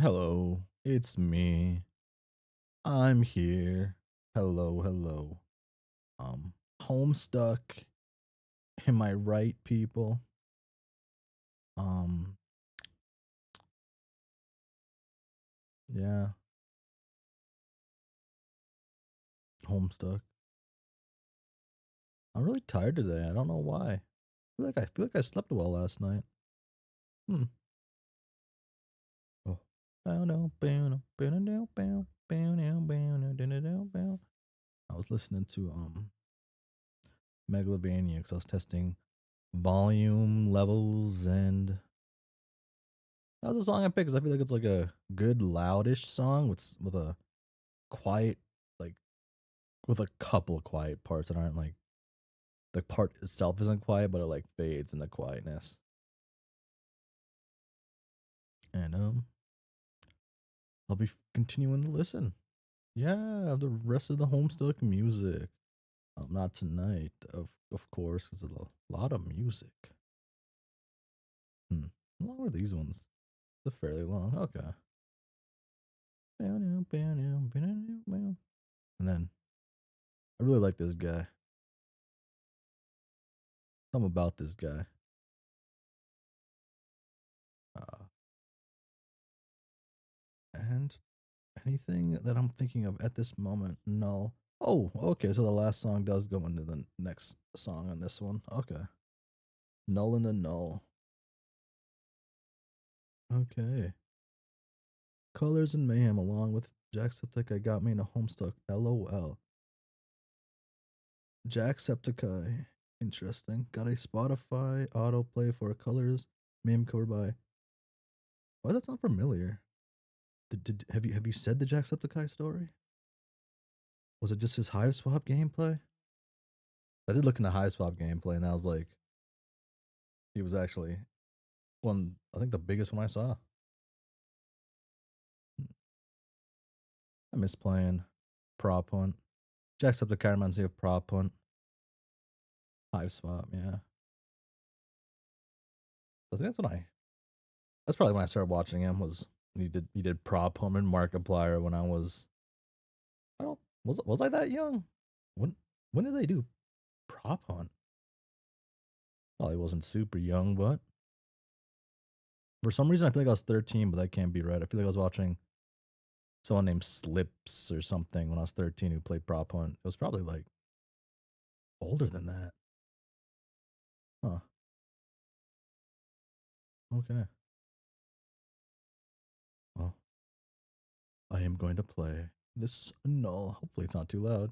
Hello, it's me. I'm here. Hello, hello. Homestuck. Am I right, people? Um, yeah, Homestuck. I'm really tired today. I don't know why. I feel like I slept well last night. Hmm. Oh. I was listening to Megalovania because I was testing volume levels, and that was a song I picked because I feel like it's like a good loudish song with a quiet, like with a couple of quiet parts that aren't like the part itself isn't quiet, but it like fades into quietness. And I'll be continuing to listen. Yeah, the rest of the Homestuck music. Not tonight, of course. There's a lot of music. Hmm. How long were these ones? They're fairly long. Okay. And then I really like this guy. Something about this guy. Uh, and anything that I'm thinking of at this moment? No. Oh, okay. So the last song does go into the next song on this one. Okay. Null in the null. Okay. Colors and Mayhem along with Jacksepticeye got me in a Homestuck. LOL. Jacksepticeye. Interesting. Got a Spotify autoplay for Colors. Mayhem covered by. Why does that sound familiar? Have you said the Jacksepticeye story? Was it just his Hive Swap gameplay? I did look into Hive Swap gameplay, and I was like, he was actually one. I think the biggest one I saw. I miss playing Prop Hunt. Jacksepticeye reminds me of Prop Hunt. Hive Swap, yeah. I think that's probably when I started watching him. Was he did Prop Hunt and Markiplier when I was I don't was I that young? When when did they do Prop Hunt? Probably wasn't super young, but for some reason I feel like I was 13, but that can't be right. I feel like I was watching someone named Slips or something when I was 13 who played Prop Hunt. It was probably like older than that. Huh. Okay. Well, I am going to play this null. Hopefully it's not too loud.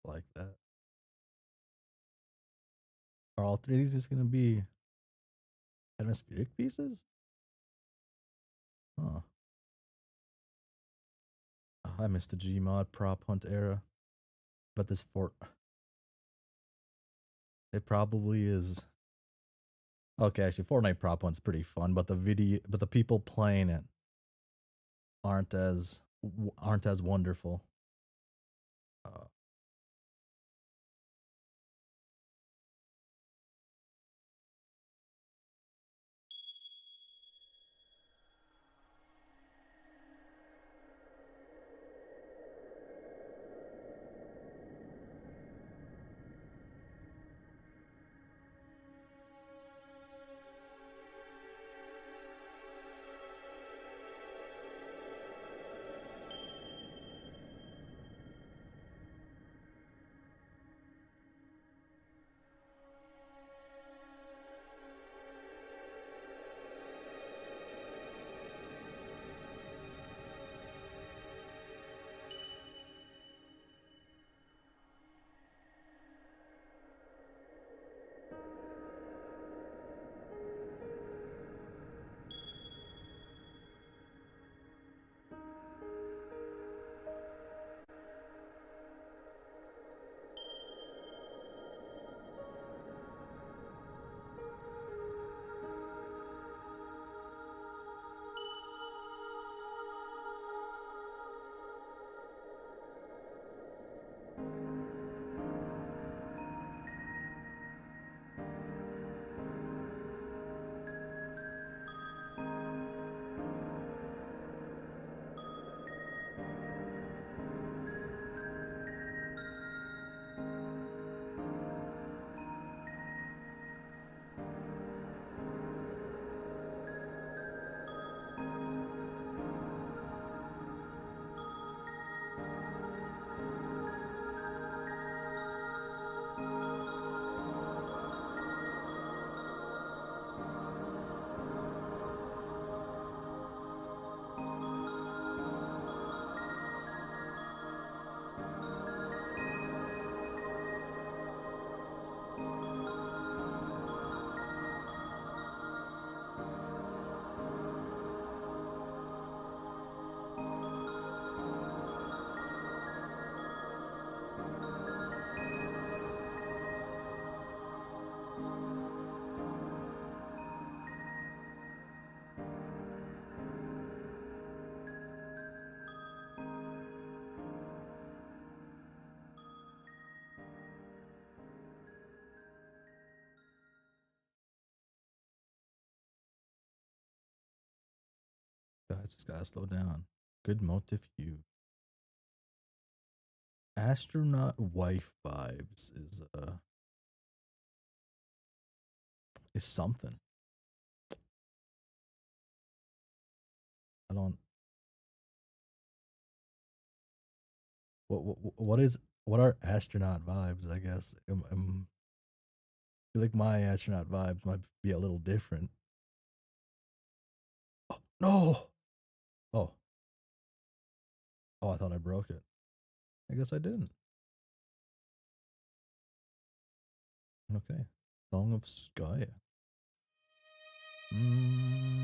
like that. Are all three of these just gonna be atmospheric pieces? Huh. Oh, I missed the Gmod prop hunt era. But this fort, it probably is. Okay, actually, Fortnite prop hunt's pretty fun, but the people playing it aren't as wonderful. Uh, Guys, just gotta slow down. Good motive you. Astronaut wife vibes is something. I don't what are astronaut vibes, I guess. I feel like my astronaut vibes might be a little different. Oh, no. Oh. Oh, I thought I broke it. I guess I didn't. Okay. Song of Sky. Mm.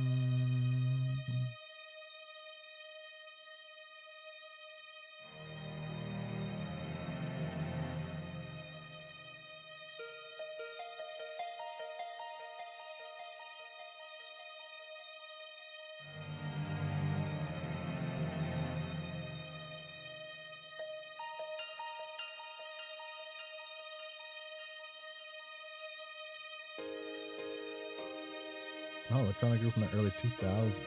Oh, electronic group from the early 2000s.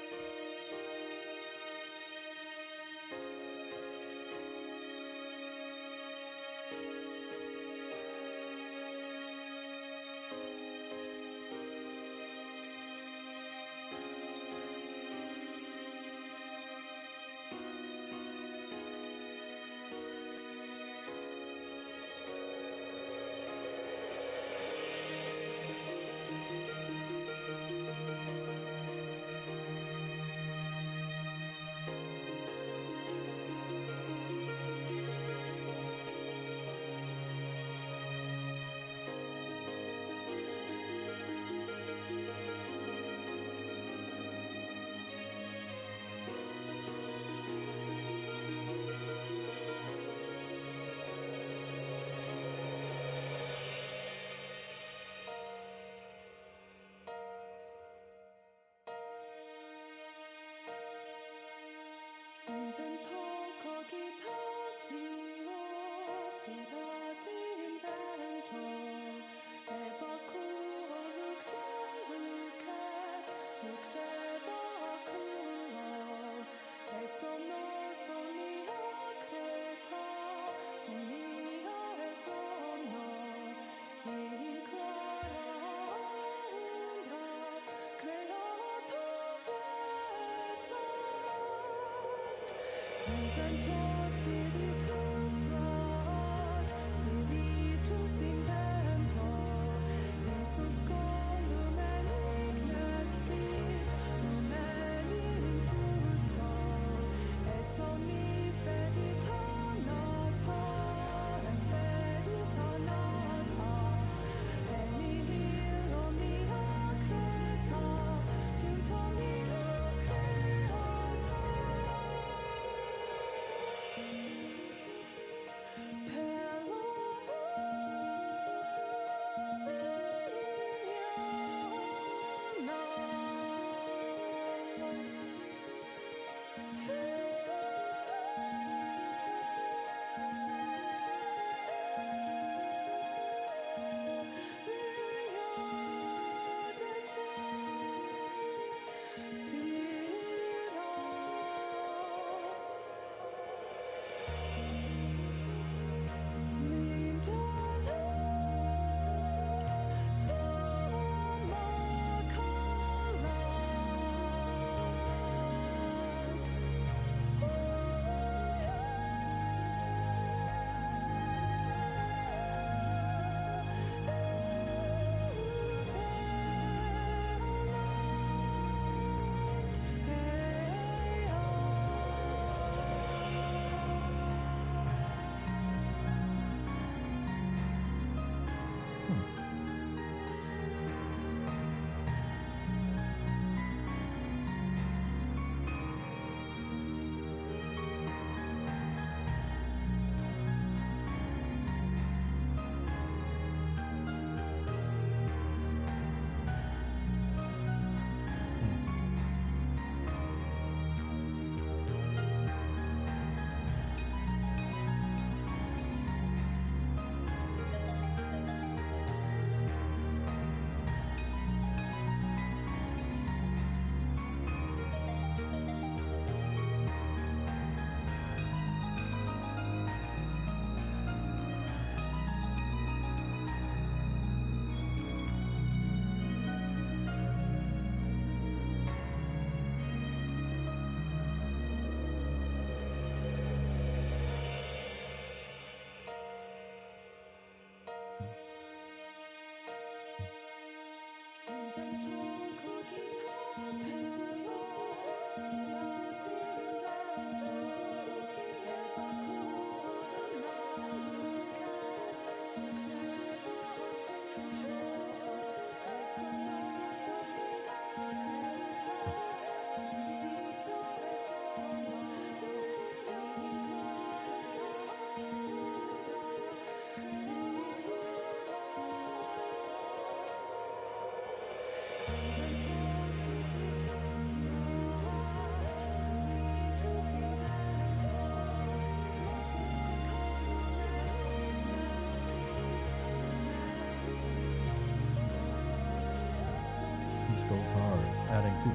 This goes hard. Adding to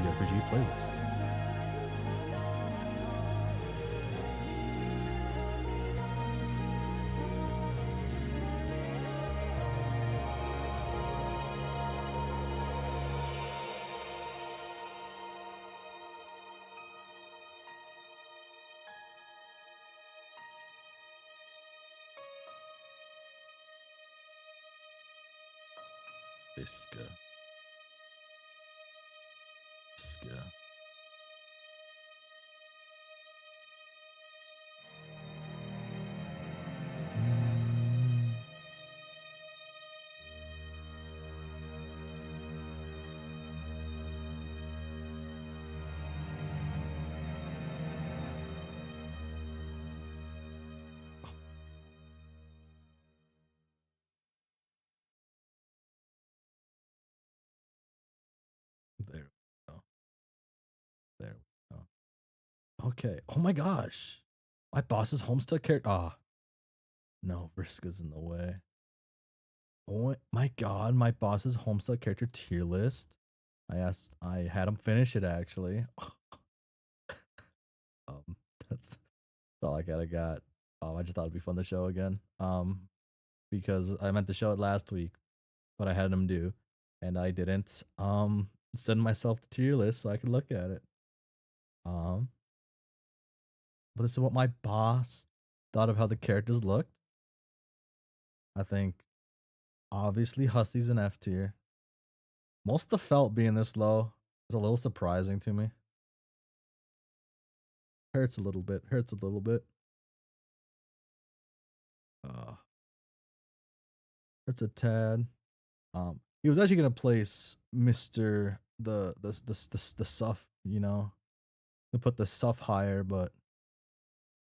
the RPG playlist. Visca. Visca. There we go. There we go. Okay. Oh my gosh. My boss's Homestuck character. Ah, no, Vriska's in the way. Oh my god, my boss's Homestuck character tier list. I had him finish it actually. Um, that's all I got. I just thought it'd be fun to show again. Because I meant to show it last week, but I had him do, and I didn't send myself the tier list so I could look at it. Um, but this is what my boss thought of how the characters looked. I think obviously Hussie's an F tier. Most of the felt being this low is a little surprising to me. Hurts a little bit. Hurts a little bit. Uh, hurts a tad. He was actually gonna place Mister the Suff, you know, to put the Suff higher, but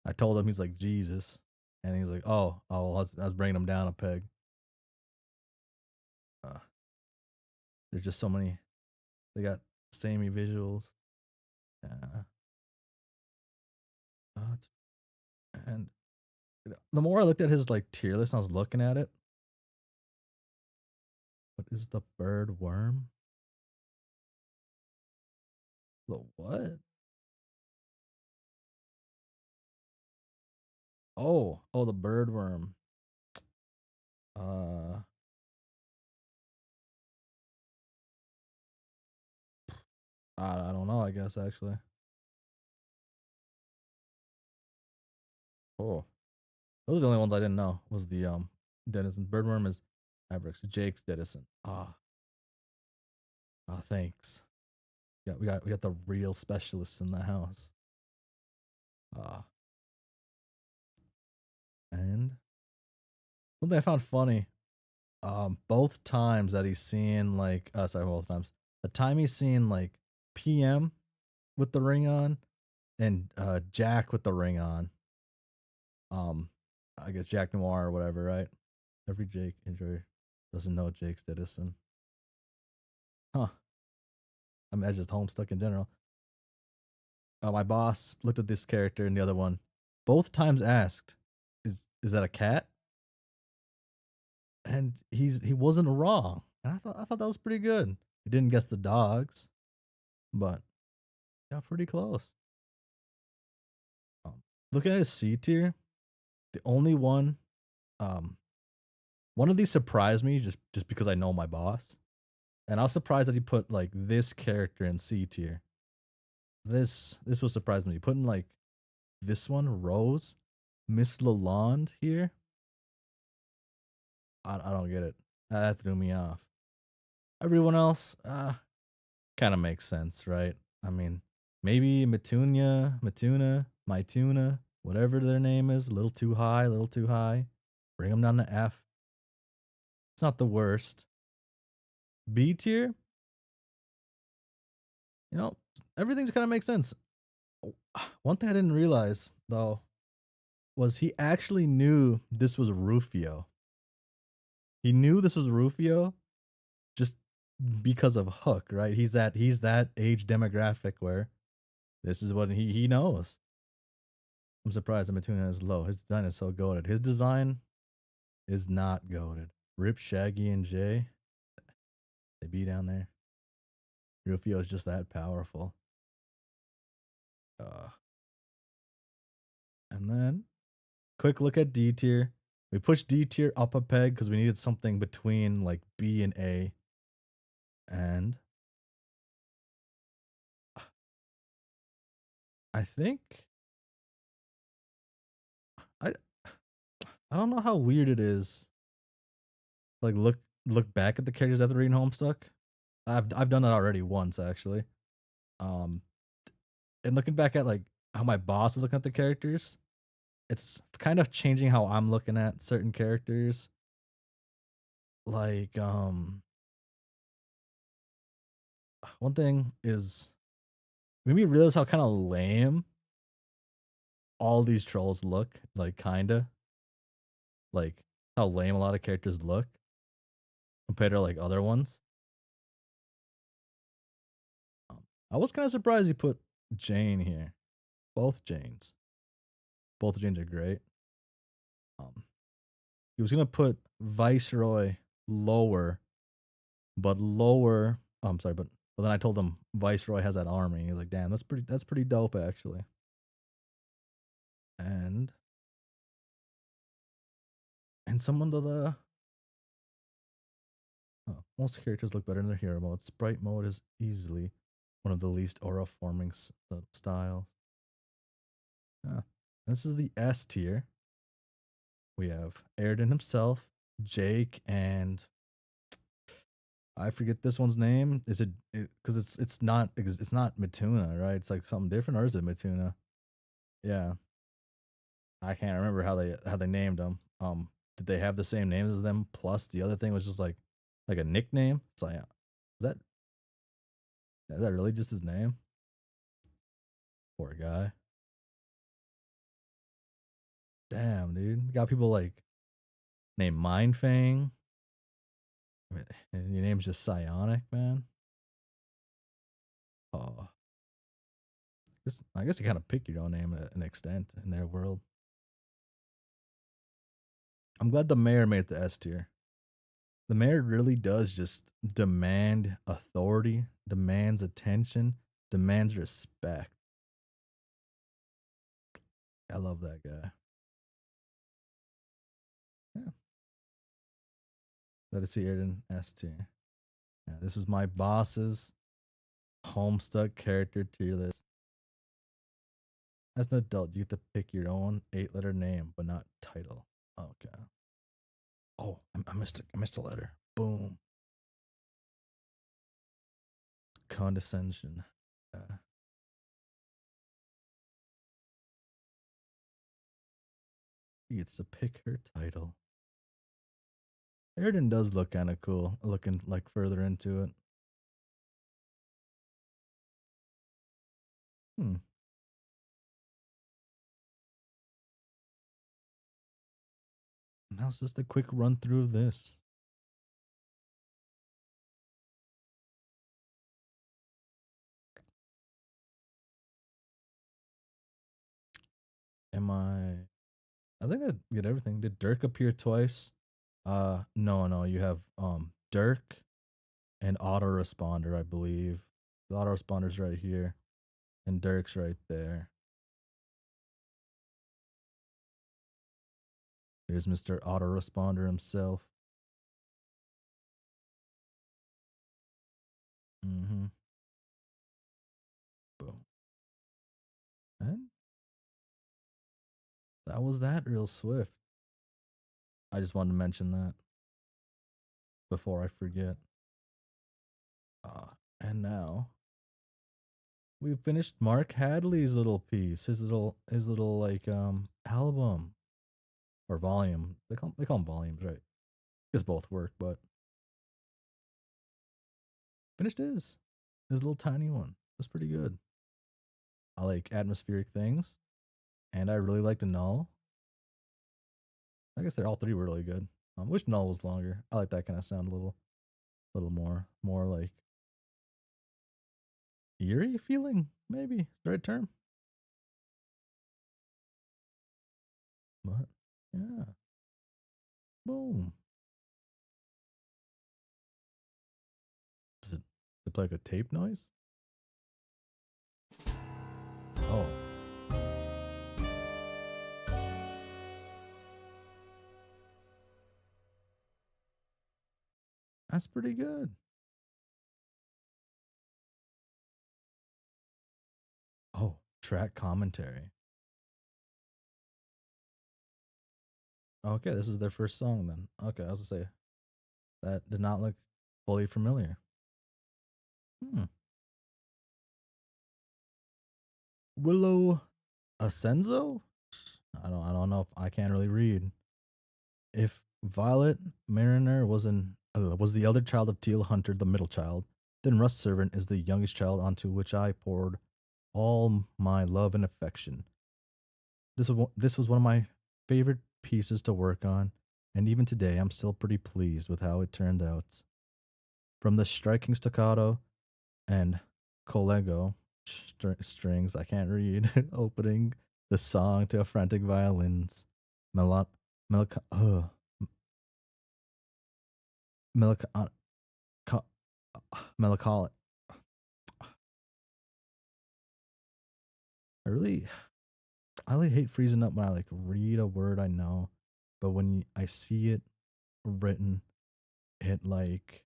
I told him he's like Jesus, and he's like, well, I was bringing him down a peg. Uh, there's just so many. They got samey visuals. Uh, uh, and the more I looked at his like tier list, and I was looking at it. What is the bird worm? The what? Oh, the bird worm. Uh, I don't know. I guess actually. Oh, those are the only ones I didn't know. Was the Dennison birdworm is Abrix Jake's Dennison. Thanks. Yeah, we got the real specialists in the house. Ah, and something I found funny. Both times that he's seen like, sorry, both times. The time he's seen like PM with the ring on, and Jack with the ring on. Um, I guess Jack Noir or whatever, right? Every Jake enjoyer doesn't know Jake's Edison. Huh. I mean, that's just Homestuck in general. My boss looked at this character and the other one. Both times asked, "Is that a cat?" And he wasn't wrong. And I thought that was pretty good. He didn't guess the dogs, but got pretty close. Um, Looking at his C tier, the only um, one of these surprised me just because I know my boss, and I was surprised that he put like this character in C tier. This was surprising me. Putting like this one, Rose, Miss Lalonde here. I don't get it. That threw me off. Everyone else, kind of makes sense, right? I mean, maybe Mytuna, whatever their name is, a little too high, a little too high. Bring them down to F. It's not the worst. B tier, you know, everything's kind of makes sense. One thing I didn't realize though was he actually knew this was Rufio. He knew this was Rufio just because of Hook, right? He's that age demographic where this is what he knows. I'm surprised the Matuna is low. His design is so goated. His design is not goated. Rip, Shaggy, and Jay, they be down there. Rufio is just that powerful. And then quick look at D tier. We pushed D tier up a peg because we needed something between like B and A. And I think I I don't know how weird it is. Like look back at the characters after reading Homestuck. I've done that already once actually. Um, and looking back at like how my boss is looking at the characters, it's kind of changing how I'm looking at certain characters. Like one thing is made me realize how kind of lame all these trolls look. Like kinda like how lame a lot of characters look compared to like other ones. I was kind of surprised he put Jane here. Both Janes. Both Janes are great. He was gonna put Viceroy lower, but lower. Oh, I'm sorry, but then I told him Viceroy has that army. He's like, damn, that's pretty dope actually. And And some of the most characters look better in their hero mode. Sprite mode is easily one of the least aura forming styles. Yeah. This is the S tier. We have Airden himself, Jake, and I forget this one's name. Is it because it's not Matuna, right? It's like something different, or is it Matuna? Yeah, I can't remember how they named them. Did they have the same names as them? Plus, the other thing was just like a nickname. It's like, is that really just his name? Poor guy. Damn, dude. You got people like named Mindfang. I mean, and your name's just Psionic, man. Oh, I guess you kind of pick your own name at an extent in their world. I'm glad the mayor made it the S tier. The mayor really does just demand authority, demands attention, demands respect. I love that guy. Yeah. Let us see it in S tier. Yeah, this was my boss's Homestuck character tier list. As an adult, you get to pick your own 8-letter name, but not title. Okay. Oh, I missed a letter. Boom. Condescension. She gets to pick her title. Airden does look kind of cool, looking like further into it. Hmm. That was just a quick run through of this. Am I think I get everything. Did Dirk appear twice? No. You have Dirk and autoresponder, I believe. The autoresponder's right here, and Dirk's right there. There's Mr. Autoresponder himself. Mm-hmm. Boom. And that was that real swift. I just wanted to mention that before I forget. And now we've finished Mark Hadley's little piece, his little like album or volume. They call them volumes, right? Because both work, but finished his little tiny one. It was pretty good. I like atmospheric things, and I really liked the Null. Like I said, all three were really good. Wish Null was longer. I like that kind of sound a little more like eerie feeling. Maybe the right term. But yeah, boom. Does it play like a tape noise? Oh, that's pretty good. Oh, track commentary. Okay, this is their first song then. Okay, I was gonna say that did not look fully familiar. Hmm. Willow Ascenzo? I don't know if I can't really read. If Violet Mariner was the elder child of Teal Hunter, the middle child, then Rust Servant is the youngest child onto which I poured all my love and affection. This was one of my favorite pieces to work on, and even today I'm still pretty pleased with how it turned out. From the striking staccato and collego strings I can't read opening the song to a frantic violins, melon, melica, melica, melancholic. I really hate freezing up when I like read a word I know. but when I see it written, it like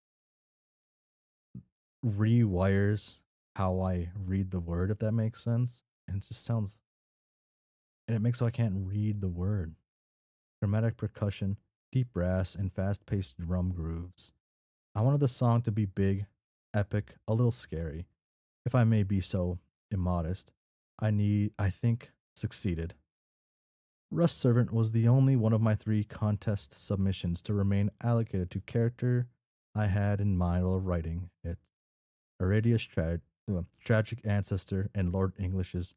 rewires how I read the word, if that makes sense. And it just sounds, and it makes so I can't read the word. Dramatic percussion, deep brass, and fast paced drum grooves. I wanted the song to be big, epic, a little scary. If I may be so immodest, I think, succeeded. Rust Servant was the only one of my three contest submissions to remain allocated to character I had in mind while writing it. Aradia's tragic ancestor and Lord English's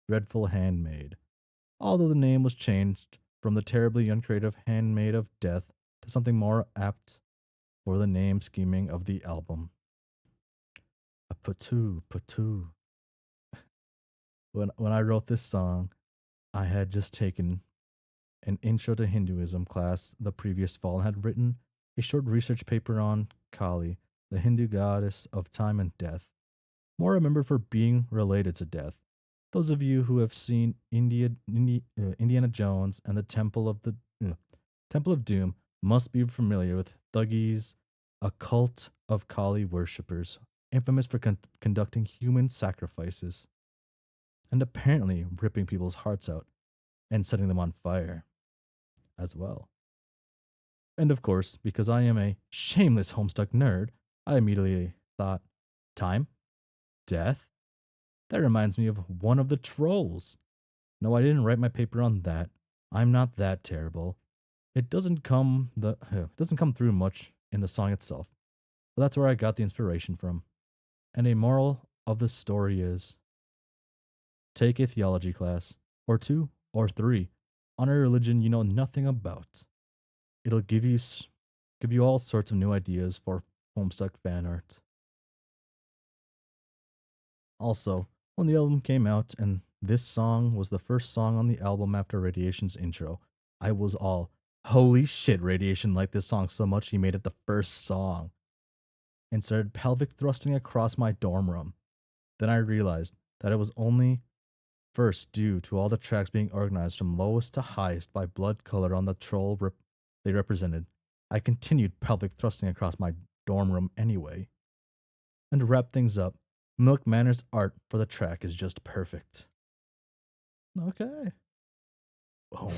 dreadful handmaid. Although the name was changed from the terribly uncreative Handmaid of Death to something more apt for the name scheming of the album. A patu patu. When I wrote this song, I had just taken an intro to Hinduism class the previous fall and had written a short research paper on Kali, the Hindu goddess of time and death, more remembered for being related to death. Those of you who have seen Indiana Jones and the Temple of Doom must be familiar with Thuggees, a cult of Kali worshippers, infamous for conducting human sacrifices and apparently ripping people's hearts out and setting them on fire as well. And of course, because I am a shameless Homestuck nerd, I immediately thought, time? Death? That reminds me of one of the trolls. No, I didn't write my paper on that. I'm not that terrible. It doesn't come through much in the song itself. But that's where I got the inspiration from. And a moral of the story is take a theology class, or two, or three, on a religion you know nothing about. It'll give you all sorts of new ideas for Homestuck fan art. Also, when the album came out and this song was the first song on the album after Radiation's intro, I was all, holy shit, Radiation liked this song so much he made it the first song. And started pelvic thrusting across my dorm room. Then I realized that it was only first due to all the tracks being organized from lowest to highest by blood color on the troll they represented. I continued pelvic thrusting across my dorm room anyway. And to wrap things up, Milk Manor's art for the track is just perfect. Okay. Boom.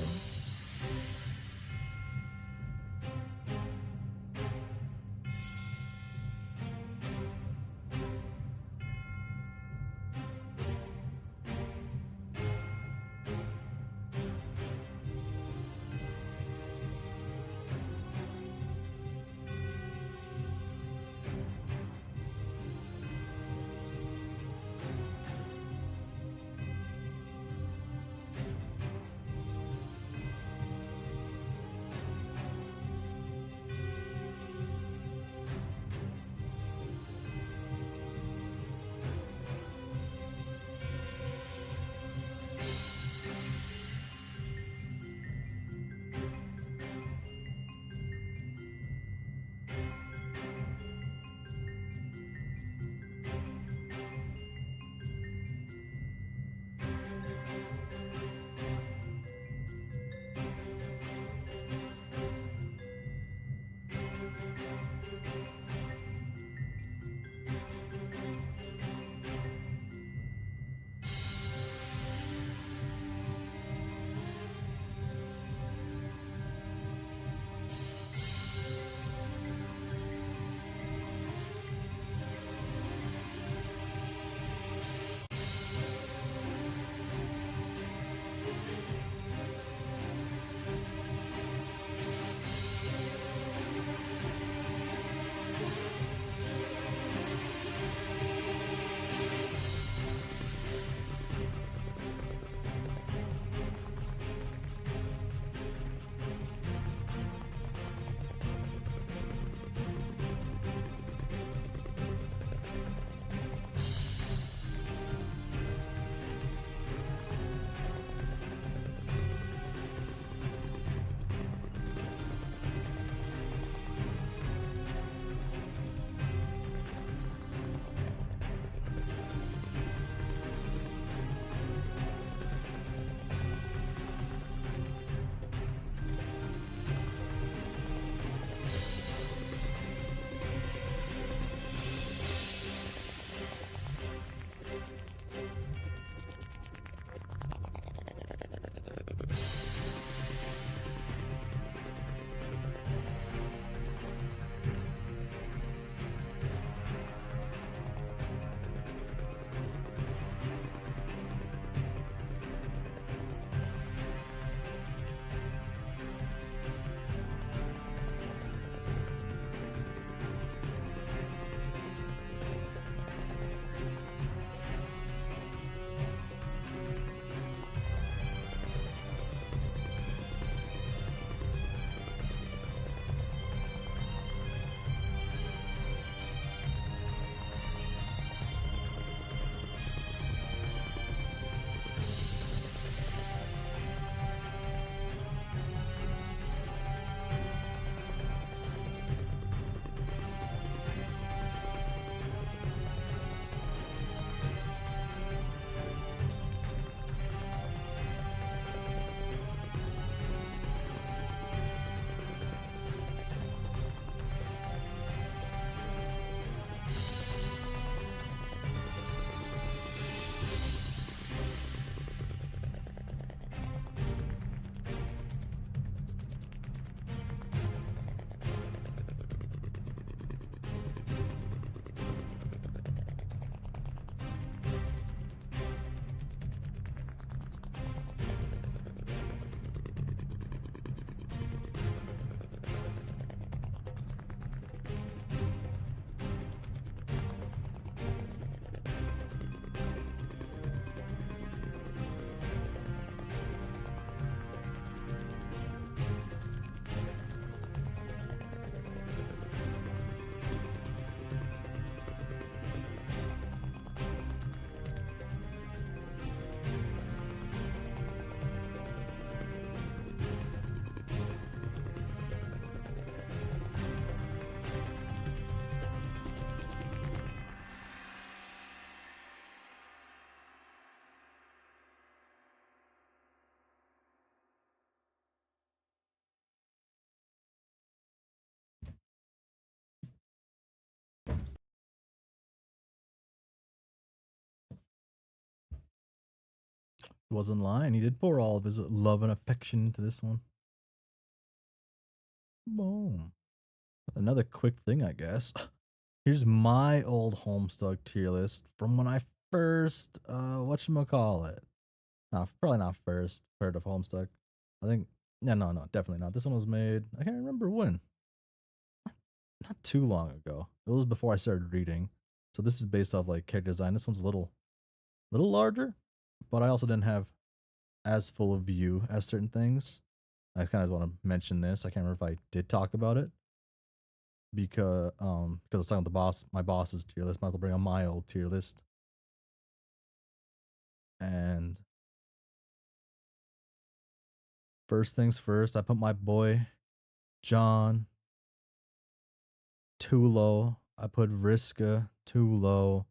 Wasn't lying. He did pour all of his love and affection into this one. Boom. Another quick thing, I guess. Here's my old Homestuck tier list from when I first, whatchamacallit. Nah, probably not first heard of Homestuck. I think, yeah, no, definitely not. This one was made, I can't remember when. Not too long ago. It was before I started reading. So this is based off like character design. This one's a little larger, but I also didn't have as full of view as certain things. I kind of want to mention this. I can't remember if I did talk about it because I was talking with the boss, my boss's tier list. Might as well bring on my old tier list. And first things first, I put my boy John too low. I put Vriska too low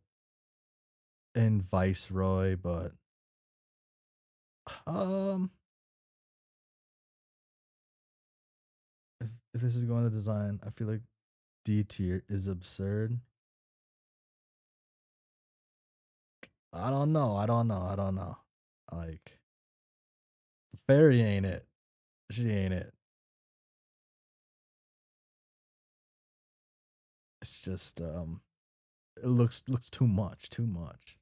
and Viceroy, but um if this is going to design, I feel like D tier is absurd. I don't know. I don't know. Like Fairy ain't it. She ain't it. It's just it looks too much, too much.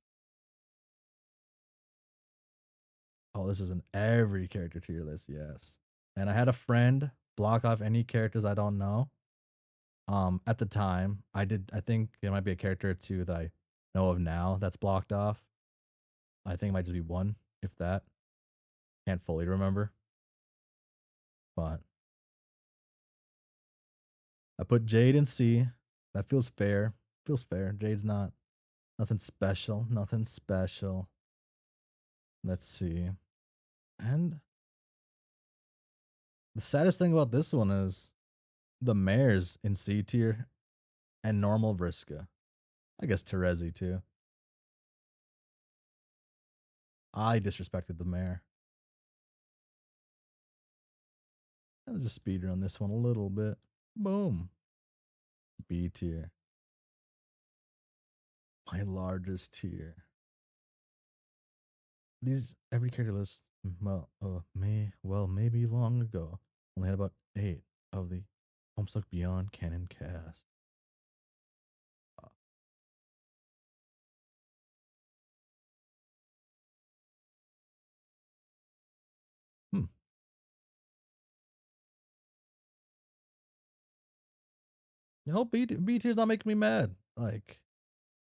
Oh, this is an every character tier list, yes. And I had a friend block off any characters I don't know. At the time, I think there might be a character or two that I know of now that's blocked off. I think it might just be one, if that. Can't fully remember. But I put Jade in C. That feels fair. Feels fair. Jade's not nothing special. Nothing special. Let's see. And the saddest thing about this one is the mares in C tier and normal Vriska. I guess Terezi too. I disrespected the mare. I'll just speedrun this one a little bit. Boom. B tier. My largest tier. These every character list maybe long ago only had about 8 of the Homestuck Beyond canon cast. Uh, hmm. You know, B tier's not making me mad. Like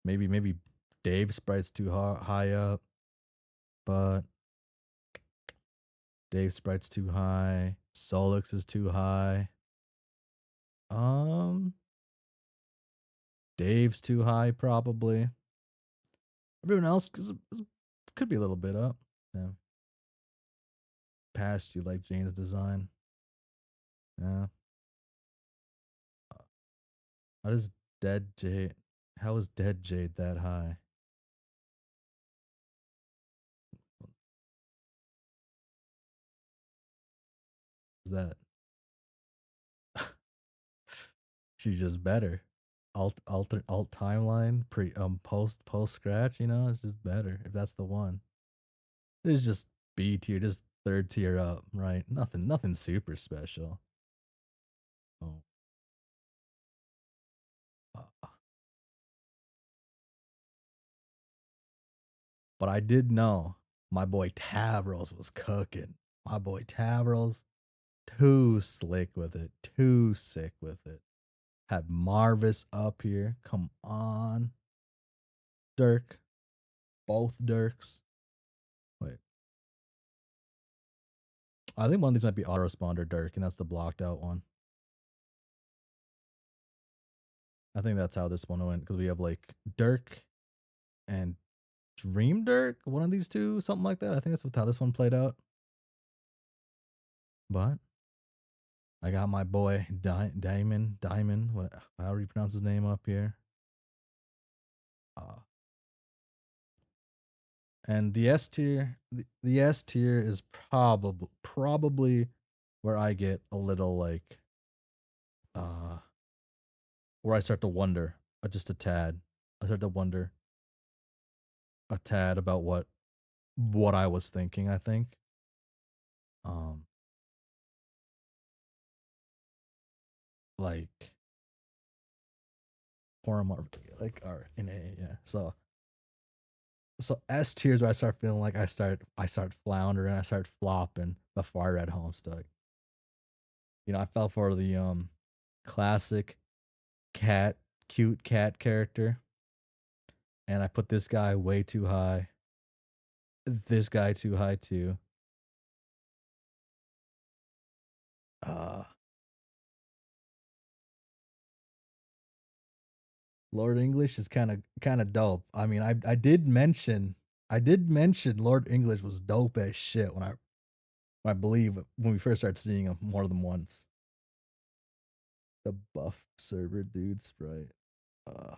maybe Dave Sprite's too high up, but Dave Sprite's too high. Solix is too high. Um, Dave's too high probably. Everyone else could be a little bit up. Yeah. Past you like Jane's design. Yeah. How does Dead Jade? How is Dead Jade that high? Is that she's just better? Alt timeline pre post scratch. You know, it's just better if that's the one. It's just B tier, just third tier up, right? Nothing super special. Oh, uh, but I did know my boy Tavros was cooking. My boy Tavros, too slick with it, too sick with it. Had Marvis up here. Come on. Dirk. Both Dirks. Wait. I think one of these might be autoresponder Dirk, and that's the blocked out one. I think that's how this one went, because we have like Dirk and Dream Dirk, one of these two, something like that. I think that's how this one played out. But I got my boy Diamond, how do you pronounce his name up here? Uh, and the S tier, the S tier is probably where I get a little like uh where I start to wonder just a tad. I start to wonder a tad about what what I was thinking, I think. Um, like horror Marvel, like or in a yeah. So S tiers where I start feeling like I start floundering, I start flopping before I read Homestuck. I fell for the classic cat, cute cat character, and I put this guy way too high. This guy too high too. Uh Lord English is kind of dope. I mean, I did mention Lord English was dope as shit when I believe when we first started seeing him more than once. The buff server dude sprite. Uh,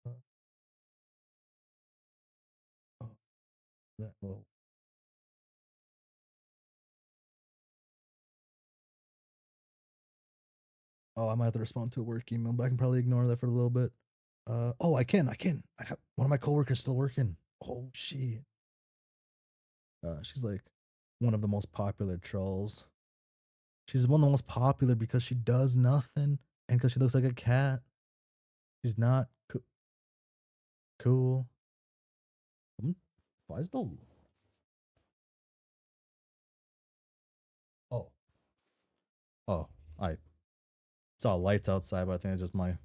uh, oh, that well. Oh, I might have to respond to a work email, but I can probably ignore that for a little bit. Oh, I can. I have one of my coworkers still working. Oh shit. She's like one of the most popular trolls. She's one of the most popular because she does nothing and because she looks like a cat. She's not cool. Hmm? Why is the oh oh I saw lights outside, but I think it's just my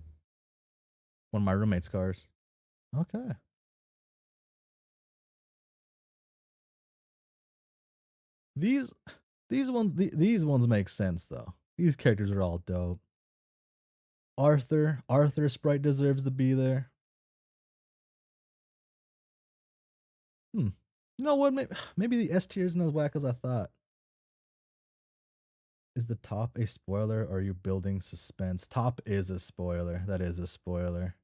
one of my roommate's cars. Okay. These these ones make sense though. These characters are all dope. Arthur sprite deserves to be there. Hmm. You know what? Maybe the S tier isn't as whack as I thought. Is the top a spoiler or are you building suspense? Top is a spoiler. That is a spoiler.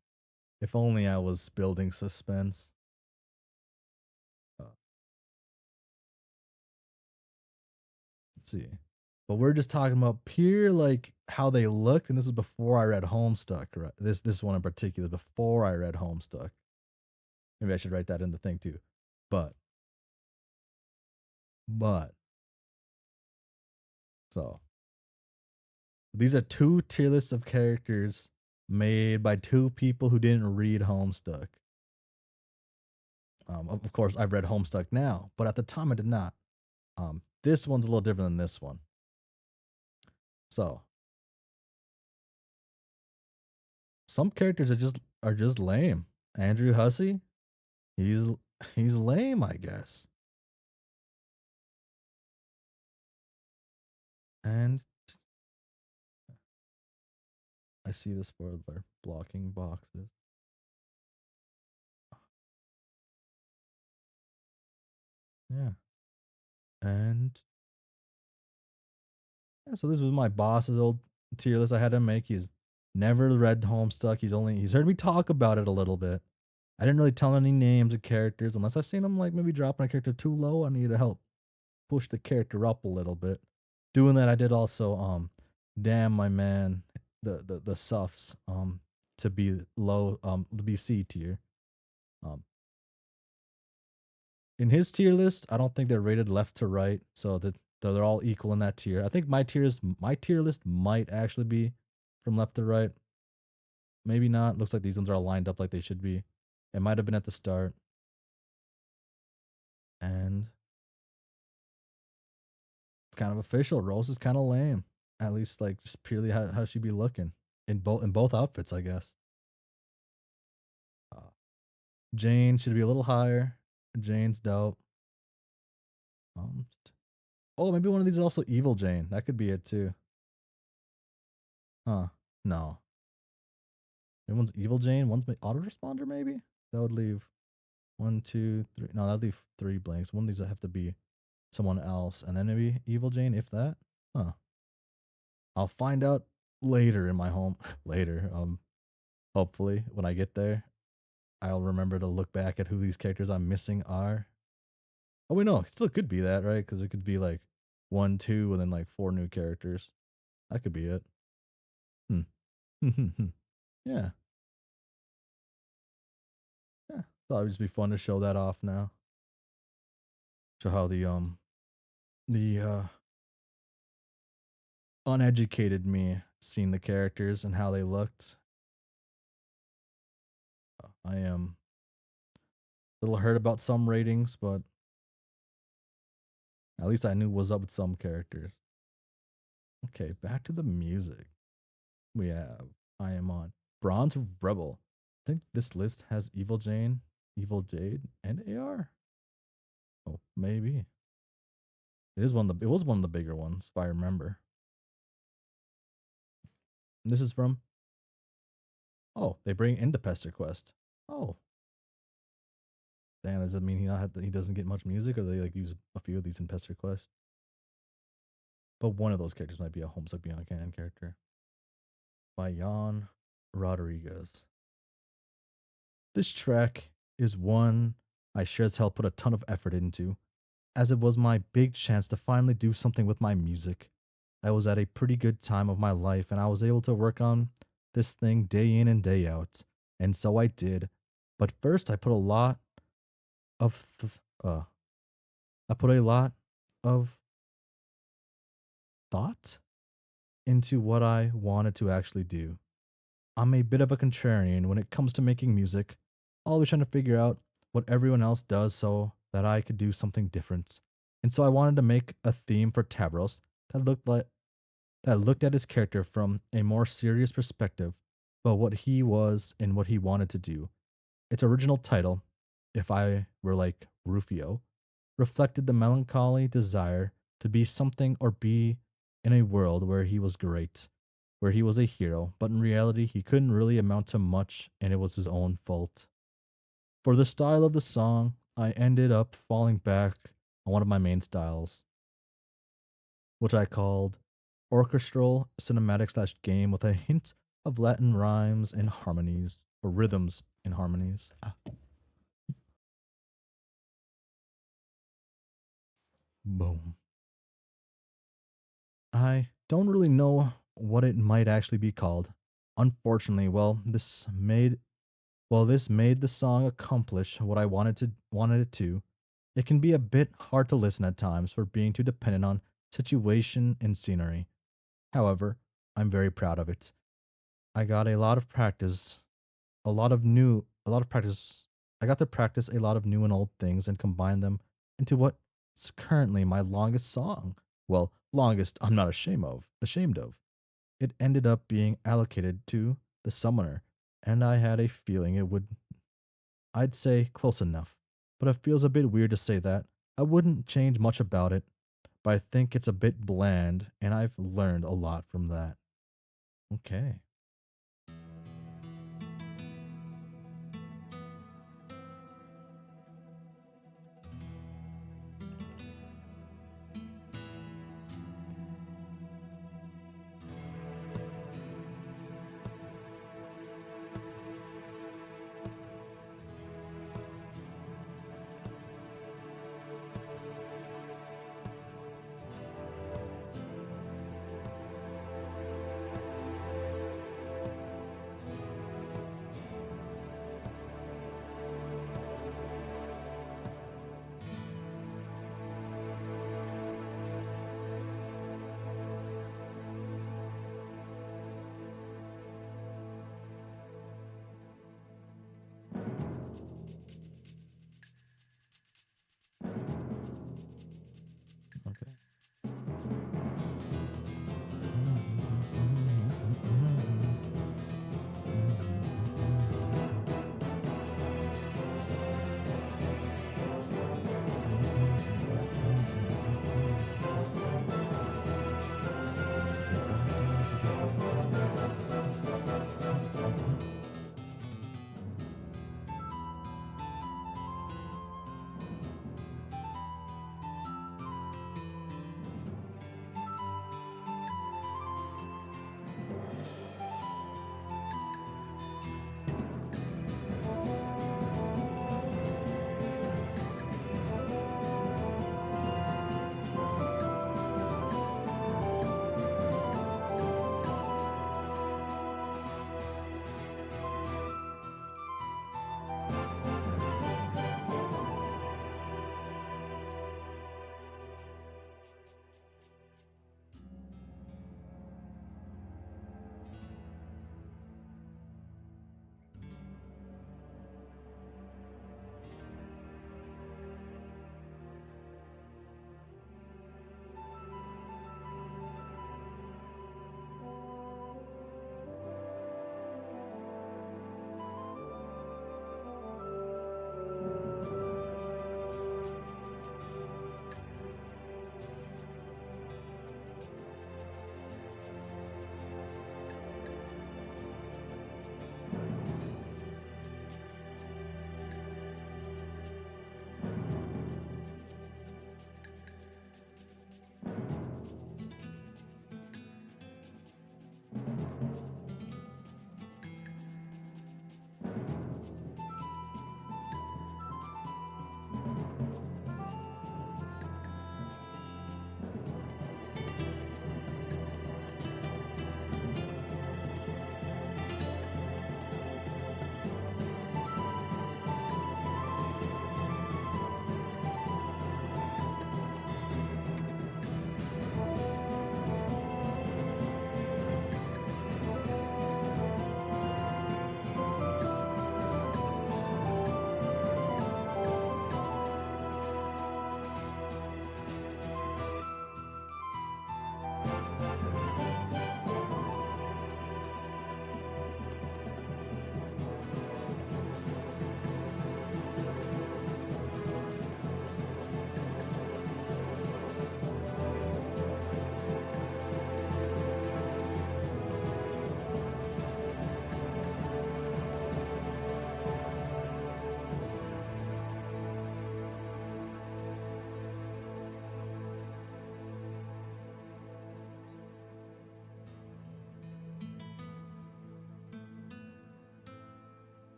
If only I was building suspense. Uh, let's see. But we're just talking about pure like how they looked, and this is before I read Homestuck. Right? This one in particular, before I read Homestuck. Maybe I should write that in the thing too. But but so these are two tier lists of characters made by two people who didn't read Homestuck. Of course, I've read Homestuck now, but at the time I did not. This one's a little different than this one. So some characters are just lame. Andrew Hussie, he's he's lame, I guess. And I see the spoiler blocking boxes. Yeah. And yeah, so this was my boss's old tier list I had to make. He's never read Homestuck. He's heard me talk about it a little bit. I didn't really tell him any names of characters unless I've seen him like maybe dropping a character too low. I need to help push the character up a little bit. Doing that, I did also damn my man the suffs to be low to be C tier. Um in his tier list, I don't think they're rated left to right, so that they're all equal in that tier. I think my tier list might actually be from left to right. Maybe not. Looks like these ones are all lined up like they should be. It might have been at the start. And it's kind of official. Rose is kind of lame. At least like just purely how she be looking in both outfits, I guess. Uh, Jane should be a little higher. Jane's dope. Um, oh, maybe one of these is also Evil Jane. That could be it too. Huh? No. One's Evil Jane. One's autoresponder. Maybe that would leave one, two, three. No, that'd leave three blanks. One of these would have to be someone else, and then maybe Evil Jane, if that. Huh? I'll find out later in my home. Later. Hopefully when I get there, I'll remember to look back at who these characters I'm missing are. Oh, we know it still could be that, right? Because it could be like one, two, and then like four new characters. That could be it. Hmm. Yeah. Yeah. Thought it'd just be fun to show that off now. Show how the uneducated me seeing the characters and how they looked. I am a little hurt about some ratings, but at least I knew what was up with some characters. Okay, back to the music. We have I am on Bronze Rebel. I think this list has Evil Jane, Evil Jade, and AR. Oh, maybe. It was one of the bigger ones, if I remember. And this is from oh, they bring into Pester Quest. Oh. Damn, does that mean he doesn't get much music, or they like use a few of these in Pester Quest? But one of those characters might be a Homestuck Beyond Canon character. By Jan Rodriguez. This track is one I sure as hell put a ton of effort into, as it was my big chance to finally do something with my music. I was at a pretty good time of my life and I was able to work on this thing day in and day out. And so I did. But first I put a lot of I put a lot of thought into what I wanted to actually do. I'm a bit of a contrarian when it comes to making music, always trying to figure out what everyone else does so that I could do something different. And so I wanted to make a theme for Tavros that looked at his character from a more serious perspective about what he was and what he wanted to do. Its original title, If I Were Like Rufio, reflected the melancholy desire to be something or be in a world where he was great, where he was a hero, but in reality he couldn't really amount to much and it was his own fault. For the style of the song, I ended up falling back on one of my main styles, which I called orchestral cinematic slash game with a hint of Latin rhymes and harmonies, or rhythms and harmonies. Boom. I don't really know what it might actually be called. Unfortunately, this made the song accomplish what I wanted it to. It can be a bit hard to listen at times for being too dependent on situation and scenery. However, I'm very proud of it. I got a lot of practice, a lot of practice. I got to practice a lot of new and old things and combine them into what's currently my longest song. Well, longest I'm not ashamed of. It ended up being allocated to the summoner, and I had a feeling I'd say close enough. But it feels a bit weird to say that. I wouldn't change much about it, but I think it's a bit bland, and I've learned a lot from that. Okay.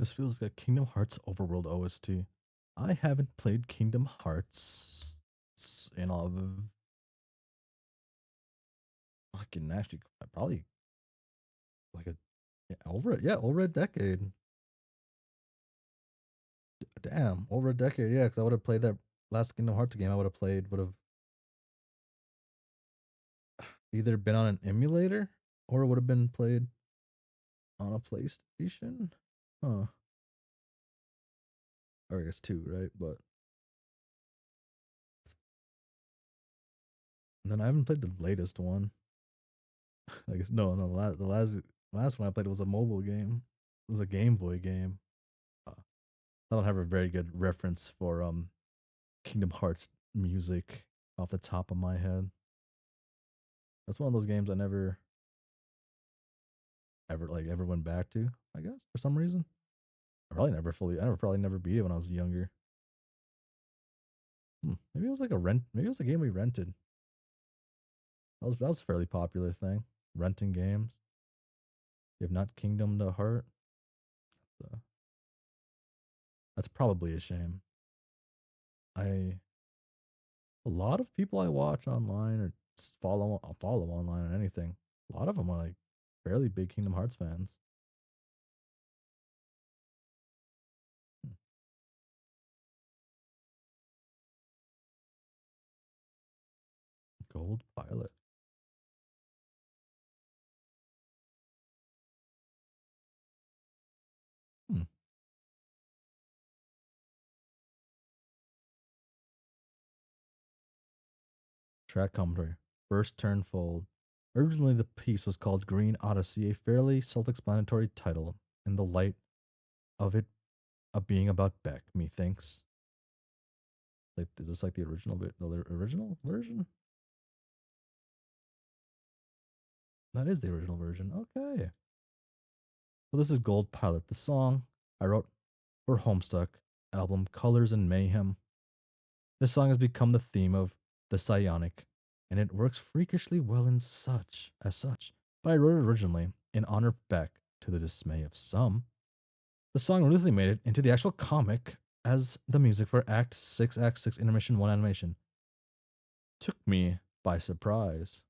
This feels like a Kingdom Hearts Overworld OST. I haven't played Kingdom Hearts in a fucking actually probably like a over a decade. Damn, over a decade. Yeah, because I would have played that last Kingdom Hearts game. I would have either been on an emulator or it would have been played on a PlayStation. Huh. Or I guess two, right? But and then I haven't played the latest one. I guess no, the last one I played was a mobile game. It was a Game Boy game. I don't have a very good reference for Kingdom Hearts music off the top of my head. That's one of those games I never ever went back to, I guess, for some reason. I never probably never beat it when I was younger. Maybe it was like maybe it was a game we rented. That was a fairly popular thing. Renting games. You have not Kingdom the Heart. So, that's probably a shame. A lot of people I watch online or follow online on anything. A lot of them are like fairly big Kingdom Hearts fans. Hmm. Gold Pilot. Hmm. Track commentary. First turn fold. Originally, the piece was called Green Odyssey, a fairly self-explanatory title in the light of it being about Beck. Methinks. Like, is this like the original version? That is the original version. Okay. So this is Gold Pilot, the song I wrote for Homestuck album Colors and Mayhem. This song has become the theme of the Psionic, and it works freakishly well as such. But I wrote it originally in honor of Beck, to the dismay of some. The song recently made it into the actual comic as the music for Act 6, Intermission 1 animation. Took me by surprise.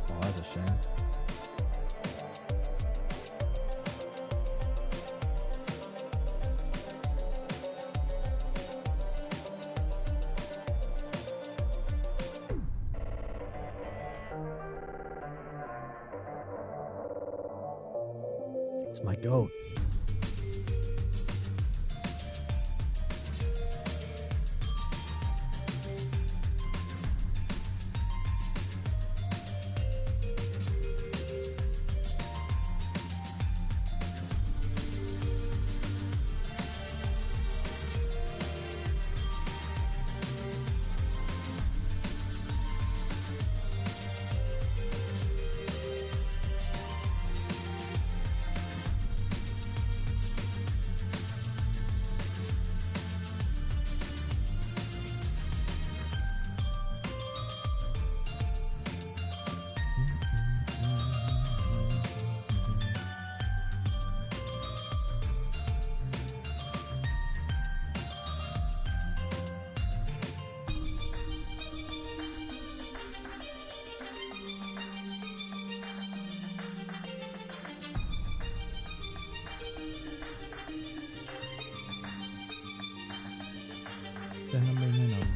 Oh, that's a shame. It's my goat. ka na mainom.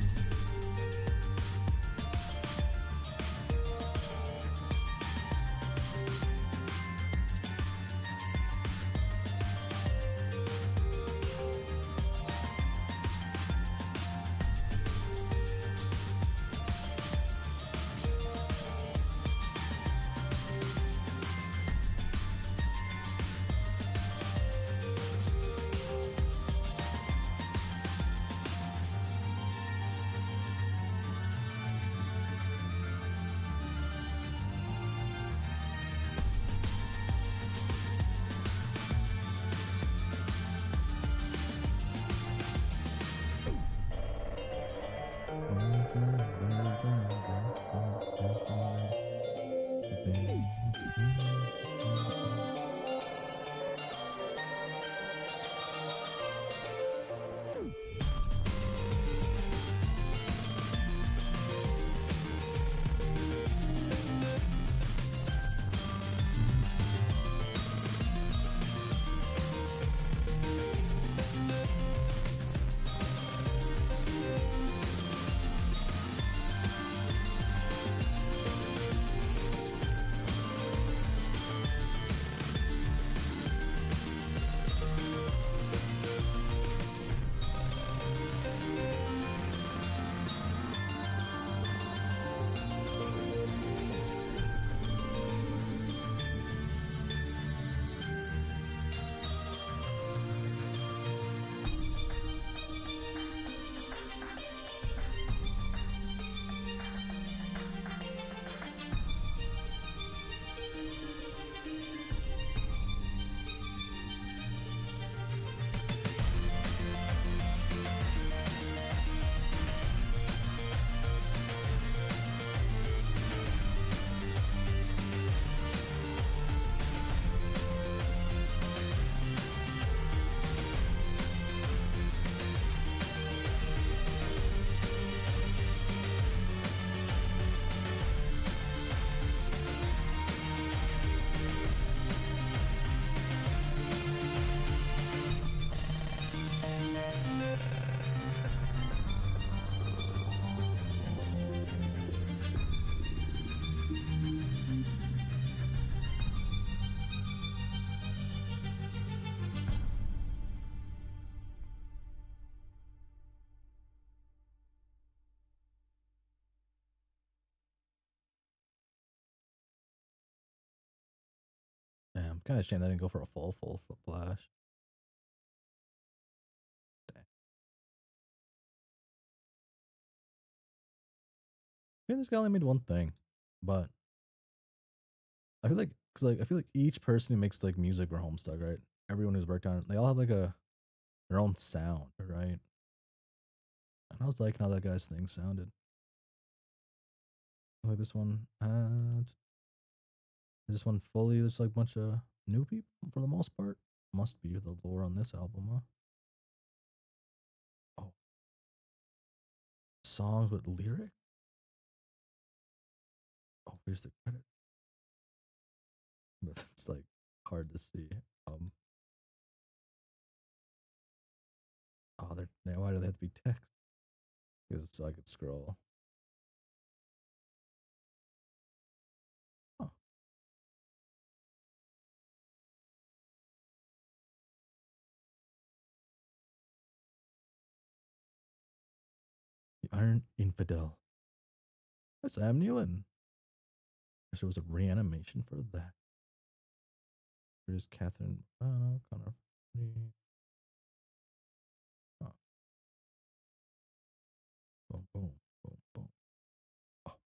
Damn, kind of shame I didn't go for a full flash. Dang. I mean, this guy only made one thing, but I feel like, cause like I feel like each person who makes like music for Homestuck, right? Everyone who's worked on it, they all have like their own sound, right? And I was liking how that guy's thing sounded. Like this one, this one fully, there's like a bunch of new people for the most part. Must be the lore on this album, huh? Oh, songs with lyric. Oh, here's the credit, but it's like hard to see. Oh, why do they have to be text? Because so I could scroll. Oh, the Iron Infidel. That's Sam Nealon. There was a reanimation for that. There's Catherine. I don't know, Connor. Oh, boom, boom, boom, boom. Oh,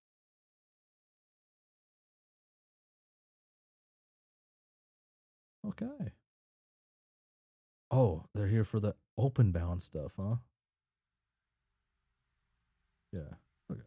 okay. Oh, they're here for the open bound stuff, huh? Yeah. Okay.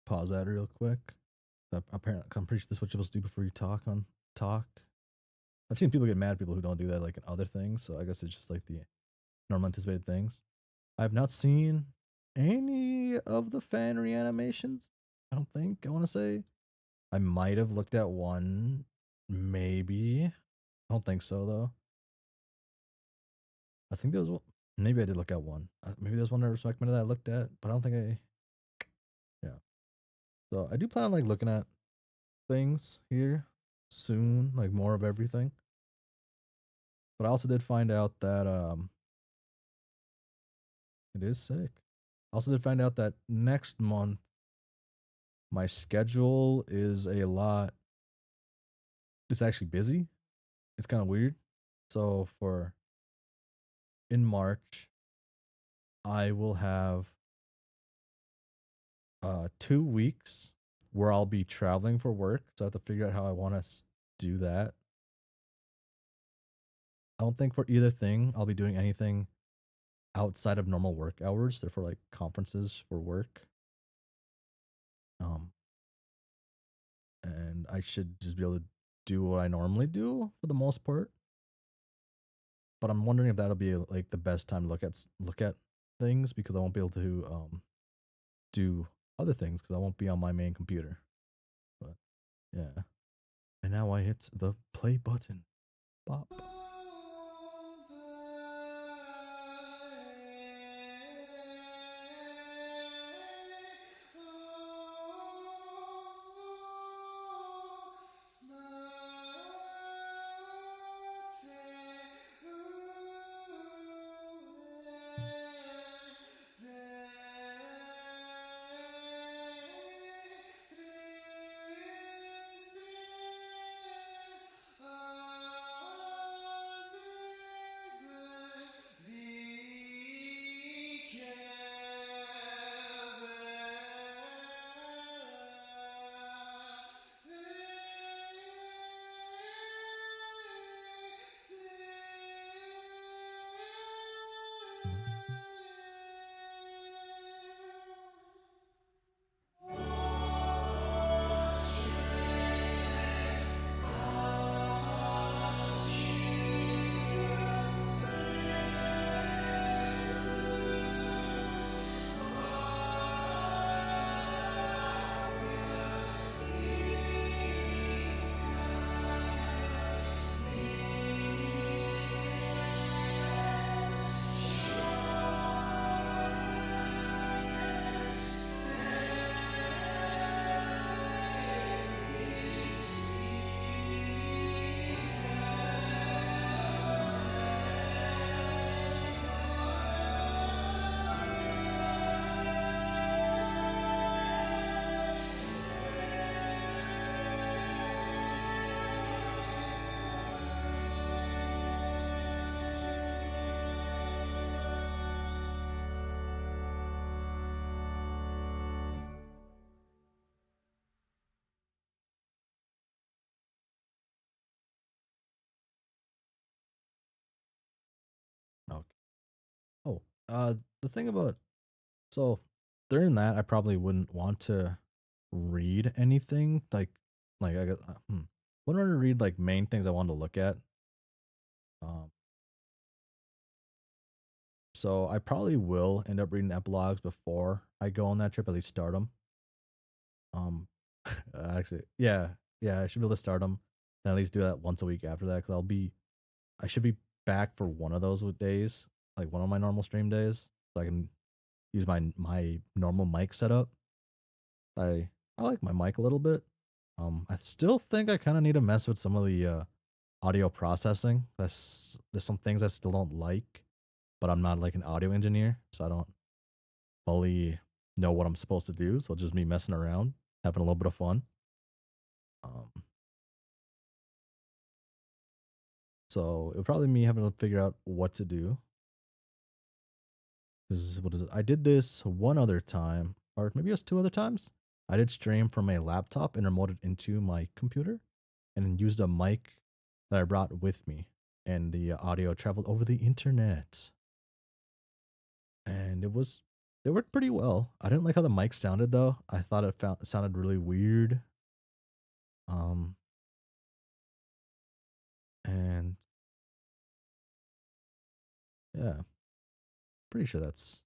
pause that real quick. Apparently, 'cause I'm pretty sure this is what you're supposed to do before you talk on talk. I've seen people get mad at people who don't do that, like in other things. So I guess it's just like the normal anticipated things. I have not seen any of the fan reanimations. I don't think. I want to say I might have looked at one, maybe. I don't think so though. I think there was one. Maybe I did look at one. Maybe there's one that was recommended that I looked at, but I don't think I. Yeah. So I do plan on like looking at things here soon, like more of everything. But I also did find out that it is sick. I also did find out that next month my schedule is a lot. It's actually busy. It's kind of weird. So for in March, I will have 2 weeks where I'll be traveling for work. So I have to figure out how I want to do that. I don't think for either thing I'll be doing anything outside of normal work hours. They're for like conferences for work. Um, and I should just be able to do what I normally do for the most part. But I'm wondering if that'll be like the best time to look at things because I won't be able to do other things because I won't be on my main computer. But yeah, and now I hit the play button. Bop. Okay. Oh, the thing about so during that, I probably wouldn't want to read anything like I got wouldn't want to read like main things I wanted to look at. Um, so I probably will end up reading epilogues before I go on that trip. At least start them. Um, actually, yeah, I should be able to start them and at least do that once a week after that because I should be back for one of those days, like one of my normal stream days, so I can use my normal mic setup. I like my mic a little bit. I still think I kind of need to mess with some of the audio processing. There's some things I still don't like, but I'm not like an audio engineer, so I don't fully know what I'm supposed to do. So it's just me messing around, having a little bit of fun. Um, so it'll probably me having to figure out what to do. What is it? I did this one other time, or maybe it was two other times. I did stream from a laptop and remoted into my computer, and then used a mic that I brought with me, and the audio traveled over the internet, and it was They worked pretty well. I didn't like how the mic sounded though. I thought it sounded really weird. Um, and yeah, pretty sure that's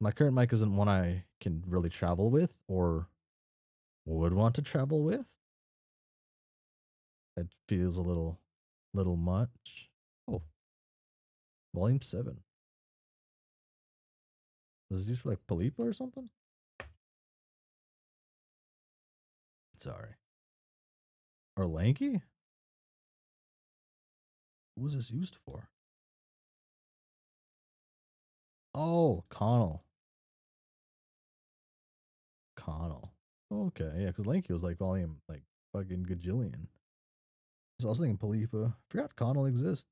my current mic isn't one I can really travel with or would want to travel with. It feels a little much. Oh, volume 7. Was it used for like Palipa or something? Sorry. Or Lanky? What was this used for? Oh, Connell. Connell. Okay, yeah, because Lanky was like volume like fucking gajillion. So I was thinking Palipa. Forgot Connell exists.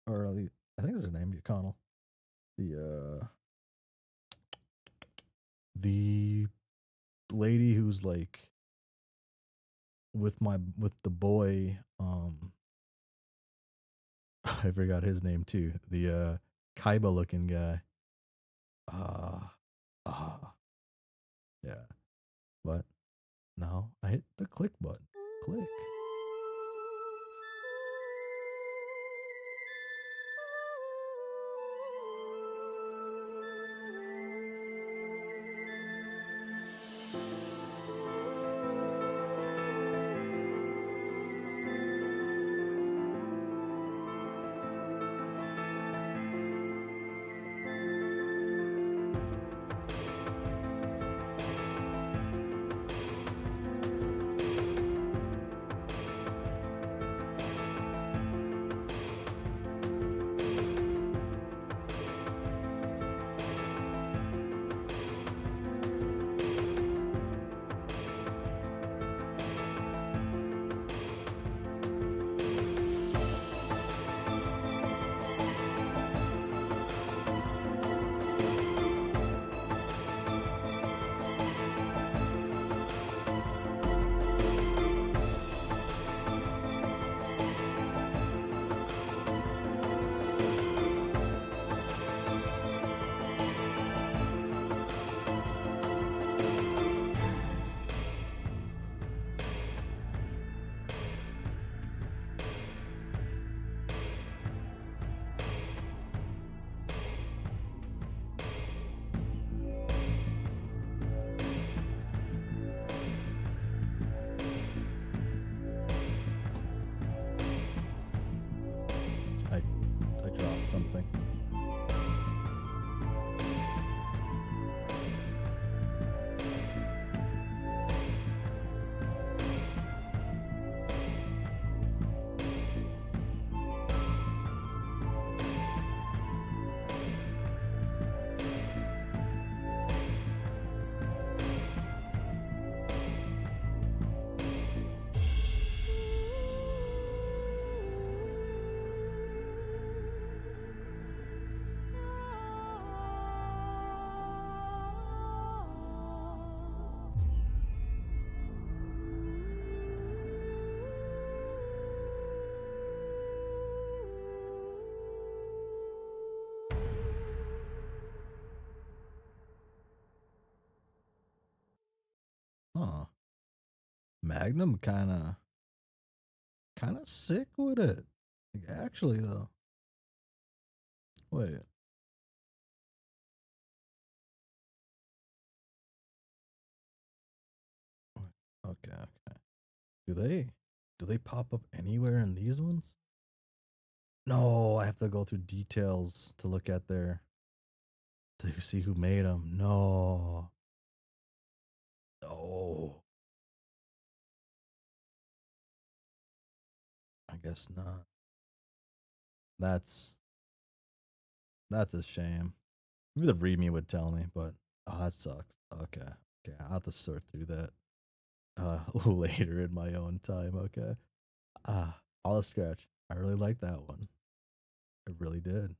Or at least, I think it's her name, Connell. The lady who's like with the boy, I forgot his name too. The Kaiba looking guy. Ah, ah, yeah. But no, I hit the click button. Click. I I dropped something. Huh. Magnum kinda sick with it. Like actually though. Wait. Okay, okay. Do they pop up anywhere in these ones? No, I have to go through details to look at their to see who made them. No. No. I guess not. That's that's a shame. Maybe the readme would tell me, but oh, that sucks. Okay. Okay, I'll have to sort through that later in my own time, okay? All scratch. I really like that one. I really did.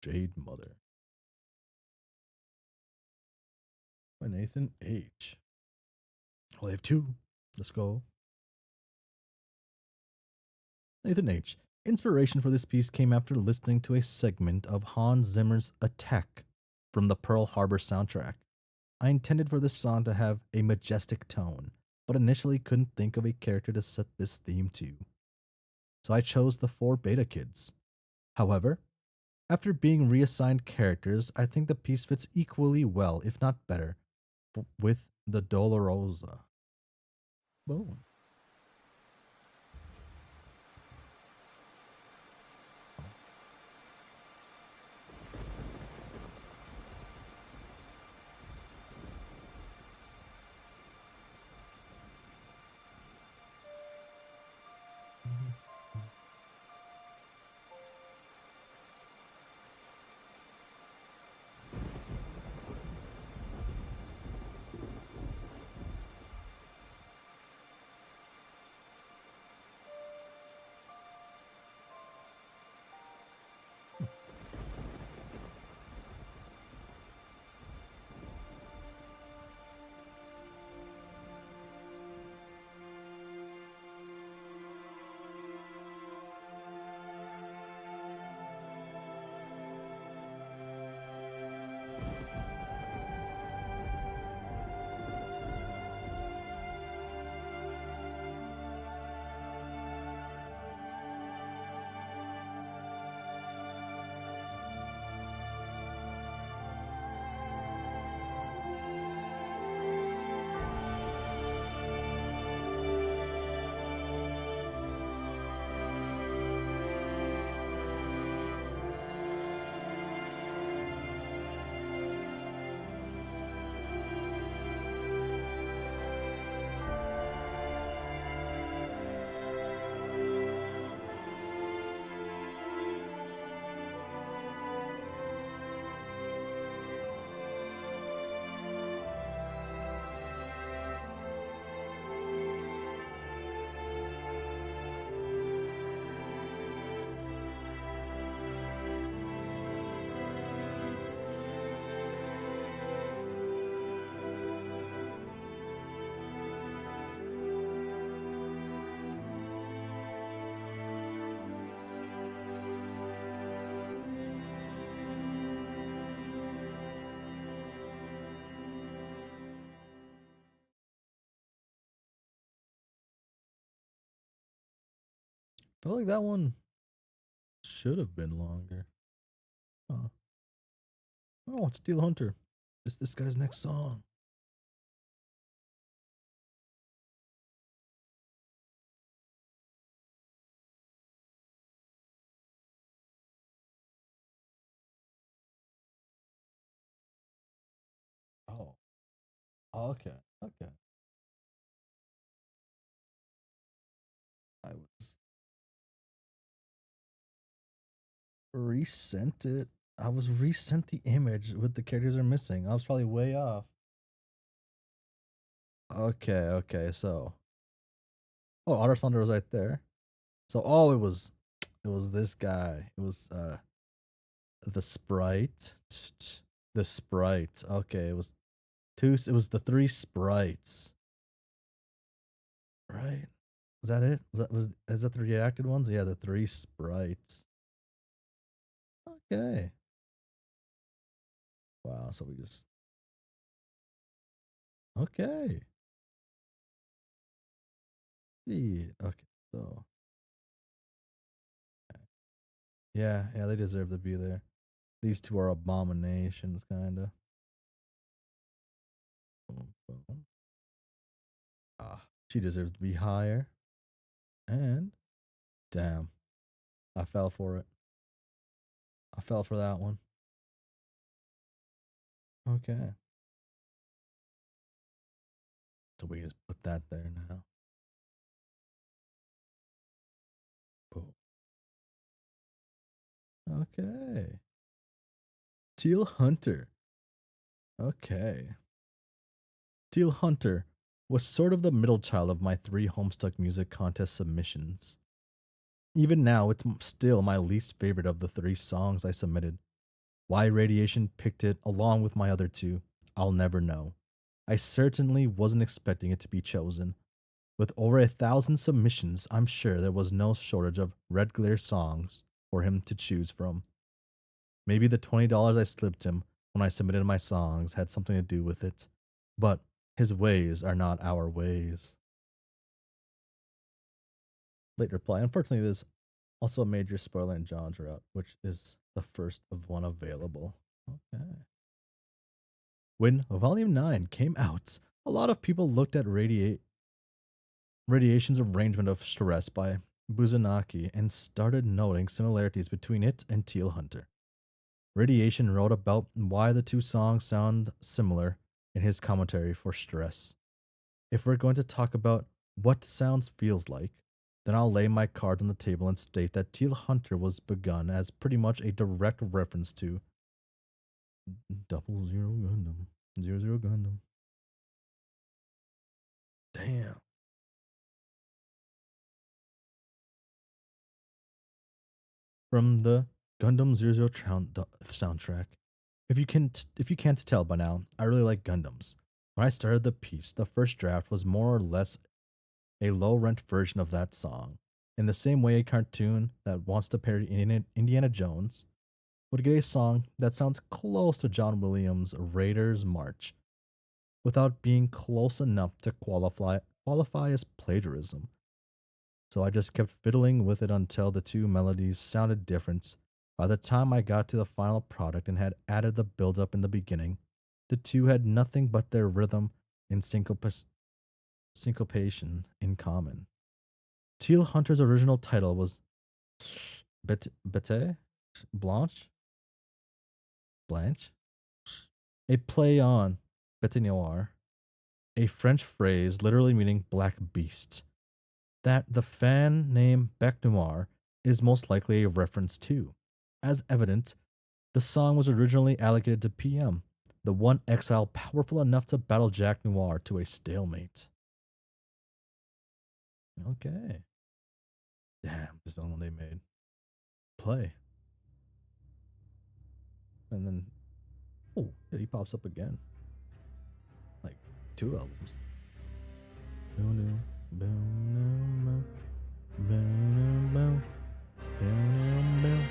Jade Mother by Nathan H. Well, they have two. Let's go. Nathan H. Inspiration for this piece came after listening to a segment of Hans Zimmer's Attack from the Pearl Harbor soundtrack. I intended for this song to have a majestic tone, but initially couldn't think of a character to set this theme to. So I chose the four Beta Kids. However, after being reassigned characters, I think the piece fits equally well, if not better, with the Dolorosa. Boom. Felt like that one should have been longer. Huh. Oh, it's Steel Hunter. It's this guy's next song. Oh, okay, okay. I was resent it. I was resent the image with the characters are missing. I was probably way off. Okay, okay. So, oh, Otter Thunder was right there. So, oh, it was this guy. It was the sprite, the sprite. Okay, it was two. It was the three sprites, right? Was that it? Was is that the reacted ones? Yeah, the three sprites. Okay. Wow. So we just okay. Yeah. Okay. So yeah, yeah, they deserve to be there. These two are abominations, kind of. Ah, she deserves to be higher. And damn, I fell for it. I fell for that one. Okay. So we just put that there now. Boom. Okay. Teal Hunter. Okay. Teal Hunter was sort of the middle child of my three Homestuck music contest submissions. Even now, it's still my least favorite of the three songs I submitted. Why Radiation picked it along with my other two, I'll never know. I certainly wasn't expecting it to be chosen. With over 1,000 submissions, I'm sure there was no shortage of Red Glare songs for him to choose from. Maybe the $20 I slipped him when I submitted my songs had something to do with it, but his ways are not our ways. Late reply. Unfortunately, there's also a major spoiler in John's route, which is the first of one available. Okay. When Volume 9 came out, a lot of people looked at Radiation's arrangement of Stress by Buzanaki and started noting similarities between it and Teal Hunter. Radiation wrote about why the two songs sound similar in his commentary for Stress. If we're going to talk about what sounds feels like, then I'll lay my cards on the table and state that Teal Hunter was begun as pretty much a direct reference to Double Zero Gundam. Zero Zero Gundam. Damn. From the Gundam Zero Zero soundtrack. If you can't tell by now, I really like Gundams. When I started the piece, the first draft was more or less a low rent version of that song. In the same way a cartoon that wants to parody Indiana Jones would get a song that sounds close to John Williams' Raiders March without being close enough to qualify as plagiarism. So I just kept fiddling with it until the two melodies sounded different. By the time I got to the final product and had added the build up in the beginning, the two had nothing but their rhythm and syncopation in common. Teal Hunter's original title was Bete? Blanche? Blanche? A play on Bete Noir, a French phrase literally meaning black beast, that the fan name Bec Noir is most likely a reference to. As evident, the song was originally allocated to PM, the one exile powerful enough to battle Jack Noir to a stalemate. Okay. Damn, this is the only one they made. Play. And then, oh, yeah, he pops up again. Like, 2 albums. Boom, boom, boom, boom, boom, boom, boom.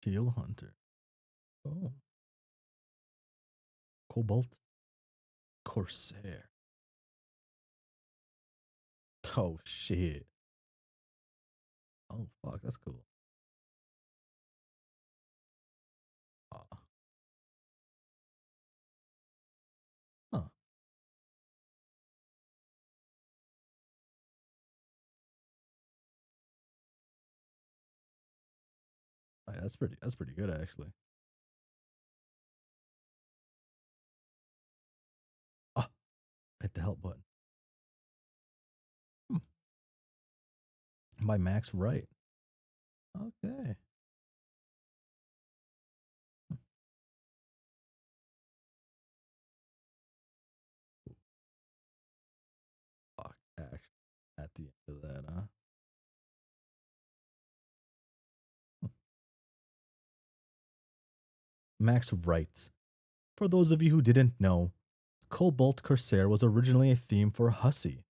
Teal Hunter. Oh. Cobalt Corsair. Oh shit. Oh fuck, that's cool. Uh, huh. That's pretty good actually. Ah, hit the help button. Hmm. By Max Wright. Okay. Hmm. Fuck, action at the end of that, huh? Hmm. Max writes, for those of you who didn't know, Cobalt Corsair was originally a theme for Hussie.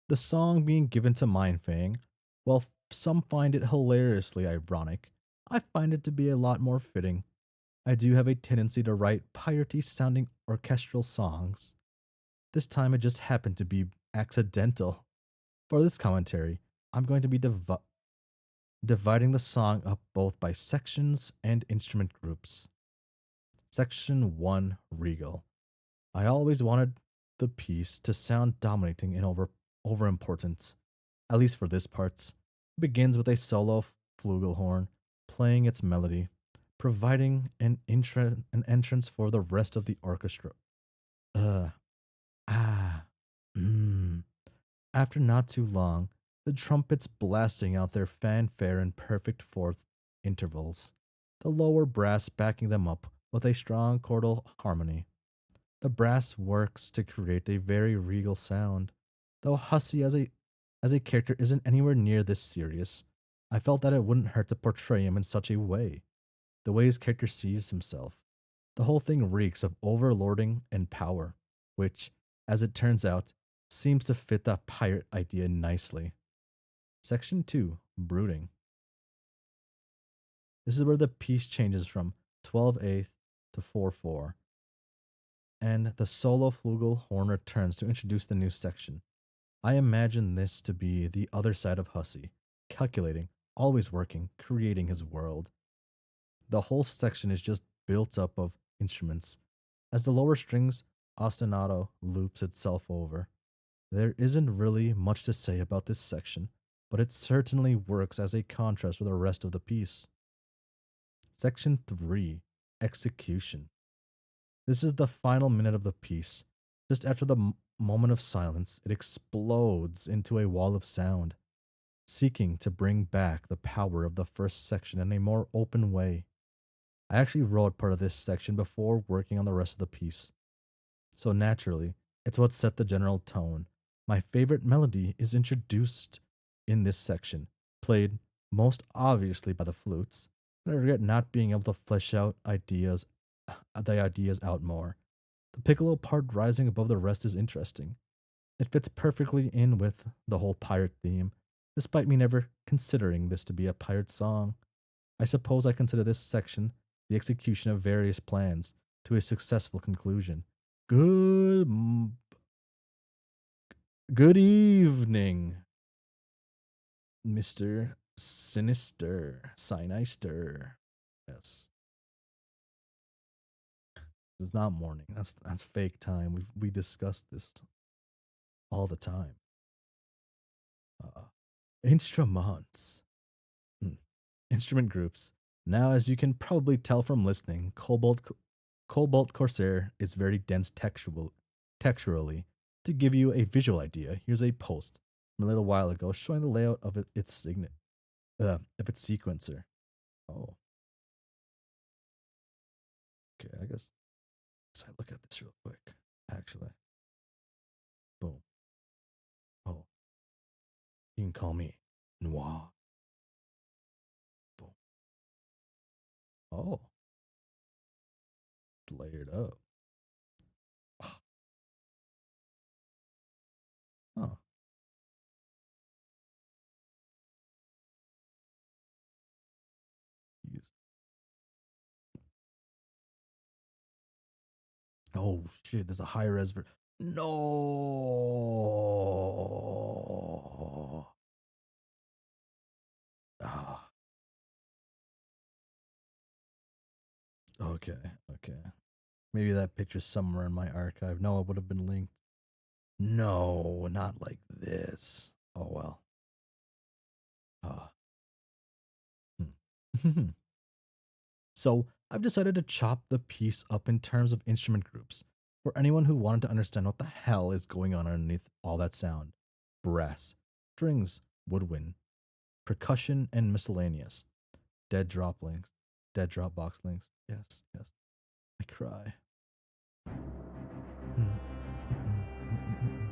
The song being given to Mindfang, while some find it hilariously ironic, I find it to be a lot more fitting. I do have a tendency to write piratey sounding orchestral songs. This time it just happened to be accidental. For this commentary, I'm going to be dividing the song up both by sections and instrument groups. Section 1, Regal. I always wanted the piece to sound dominating and over important, at least for this part. It begins with a solo flugelhorn playing its melody, providing an entrance for the rest of the orchestra. Uh, ah, mmm. After not too long, the trumpets blasting out their fanfare in perfect fourth intervals, the lower brass backing them up with a strong chordal harmony. The brass works to create a very regal sound. Though Hussey as a character isn't anywhere near this serious, I felt that it wouldn't hurt to portray him in such a way. The way his character sees himself. The whole thing reeks of overlording and power, which, as it turns out, seems to fit that pirate idea nicely. Section 2, Brooding. This is where the piece changes from 12/8 to 4/4, and the solo flugel horn returns to introduce the new section. I imagine this to be the other side of Hussey, calculating, always working, creating his world. The whole section is just built up of instruments. As the lower strings ostinato loops itself over, there isn't really much to say about this section, but it certainly works as a contrast with the rest of the piece. Section 3, Execution. This is the final minute of the piece. Just after the moment of silence, it explodes into a wall of sound, seeking to bring back the power of the first section in a more open way. I actually wrote part of this section before working on the rest of the piece, so naturally, it's what set the general tone. My favorite melody is introduced in this section, played most obviously by the flutes, and I regret not being able to flesh out the ideas out more. The piccolo part rising above the rest is interesting. It fits perfectly in with the whole pirate theme, despite me never considering this to be a pirate song. I suppose I consider this section the execution of various plans to a successful conclusion. Good, good evening, Mister Sinister, Sinister. Yes, it's not morning. That's fake time. We discussed this all the time. Uh, Instruments. Hmm. Instrument groups. Now, as you can probably tell from listening, Cobalt Corsair is very dense texturally. To give you a visual idea, here's a post from a little while ago showing the layout of of its sequencer. Oh, okay. I guess I look at this real quick. Actually, boom. Oh, you can call me Noir. Boom. Oh, layered up. Ah, huh. Use. Oh shit! There's a high res. No. Oh. Ah. Okay. Okay. Maybe that picture's somewhere in my archive. No, it would have been linked. No, not like this. Oh well. Ah. Hmm. So I've decided to chop the piece up in terms of instrument groups. For anyone who wanted to understand what the hell is going on underneath all that sound: brass, strings, woodwind, percussion, and miscellaneous. Dead drop links, dead drop box links. Yes, yes. I cry. Mm, mm, mm, mm, mm, mm.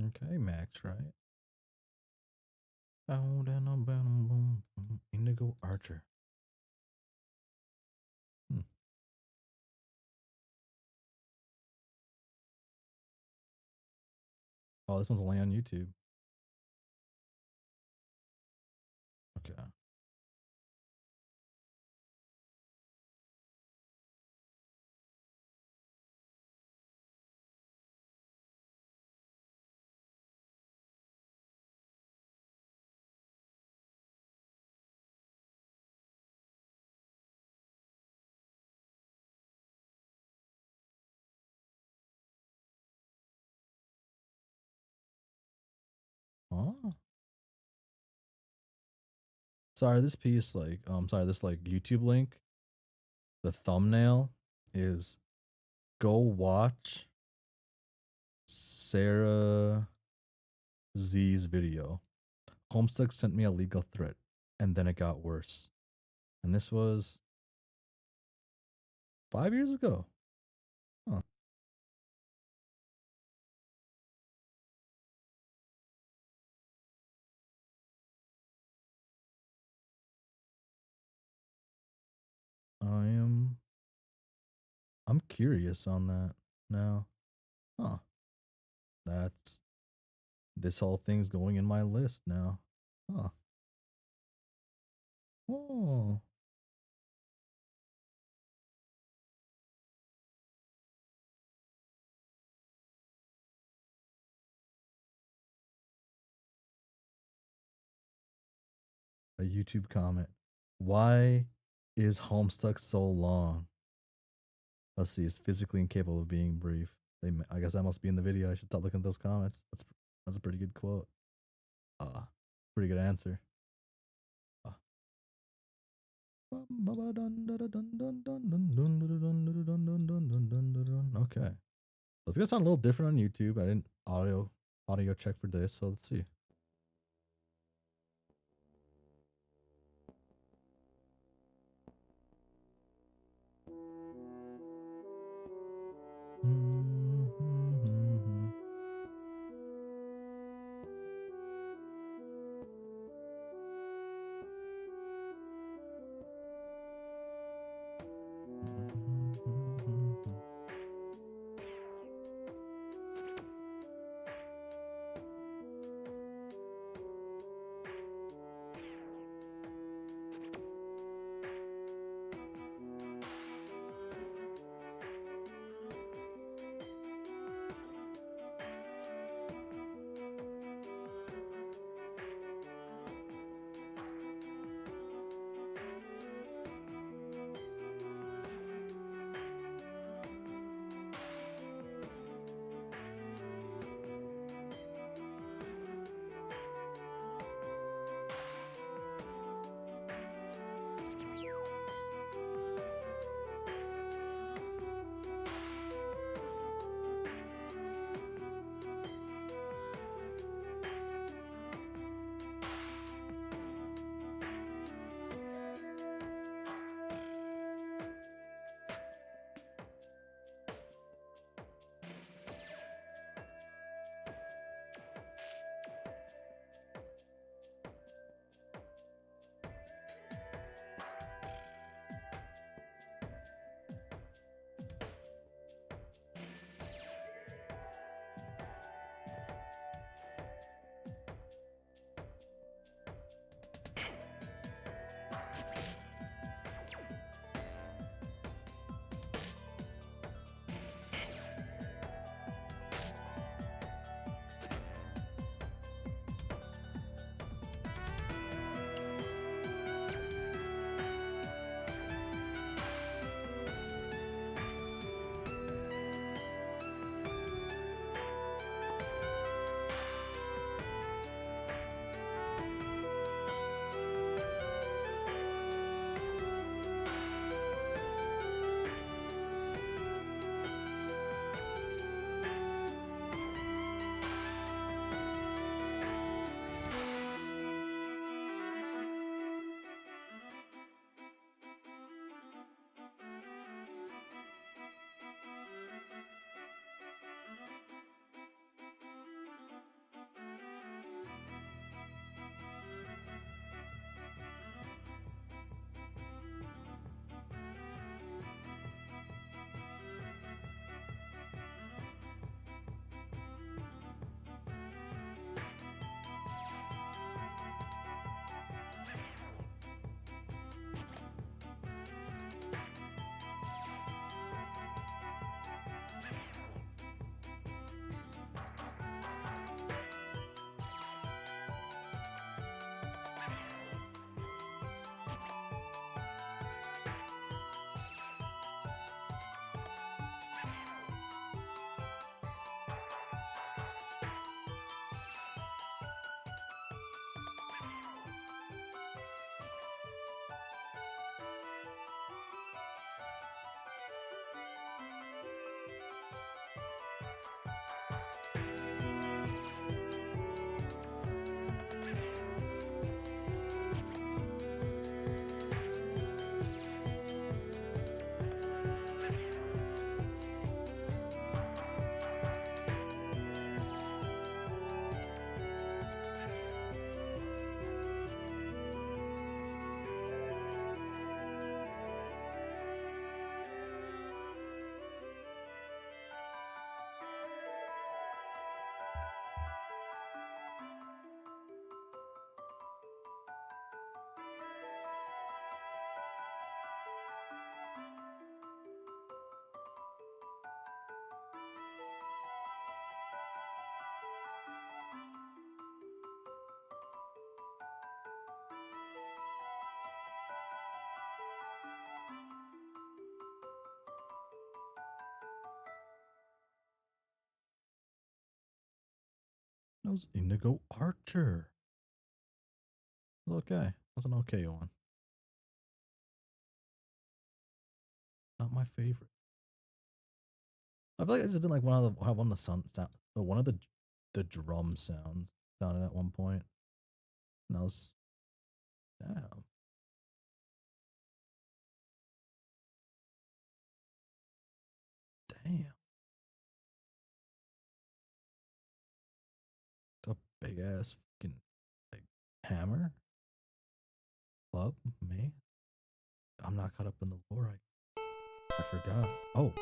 Okay, Max, right? Indigo Archer. Hmm. Oh, this one's only on YouTube. Okay. Oh. Sorry, this piece, like, sorry, this like YouTube link, the thumbnail is go watch Sarah Z's video. Homestuck sent me a legal threat, and then it got worse. And this was 5 years ago. Huh. I'm curious on that now. Huh. That's this whole thing's going in my list now. Huh. Oh. A YouTube comment. Why is Homestuck so long? Let's see. It's physically incapable of being brief. I guess that must be in the video. I should start looking at those comments. That's a pretty good quote. Pretty good answer. Okay. So it's gonna sound a little different on YouTube. I didn't audio check for this, so let's see. That was Indigo Archer. Okay. That's an okay one. Not my favorite. I feel like I just didn't like one of the one of the drum sounds sounded at one point. And that was damn. Damn. The big ass fucking like hammer club, me. I'm not caught up in the lore. I forgot. Oh.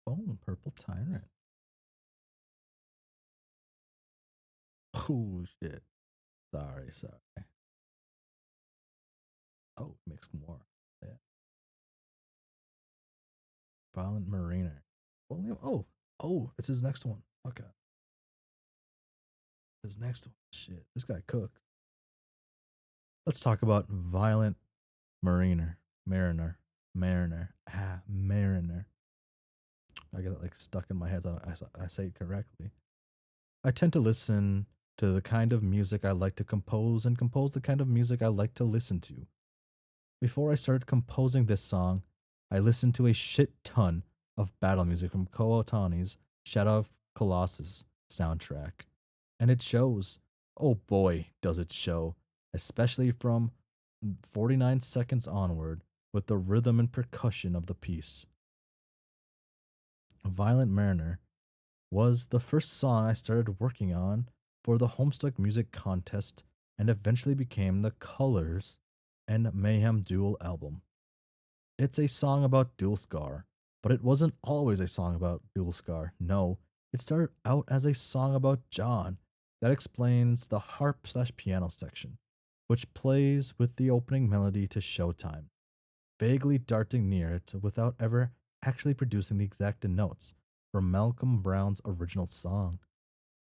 Oh, Purple Tyrant. Oh shit. Sorry. Oh, mix more. Yeah. Violent Mariner. Oh, it's his next one. Okay. His next one. Shit. This guy cooked. Let's talk about Violent Mariner. Mariner, Mariner, Mariner. I get it like stuck in my head. So I say it correctly. I tend to listen to the kind of music I like to compose and compose the kind of music I like to listen to. Before I started composing this song, I listened to a shit ton of battle music from Ko Otani's Shadow of Colossus soundtrack. And it shows. Oh boy, does it show. Especially from 49 seconds onward with the rhythm and percussion of the piece. Violent Mariner was the first song I started working on for the Homestuck Music Contest and eventually became the Colors and Mayhem Duel album. It's a song about Dual Scar, but it wasn't always a song about Dual Scar. No, it started out as a song about John that explains the harp slash piano section, which plays with the opening melody to Showtime, vaguely darting near it without ever actually producing the exact notes from Malcolm Brown's original song.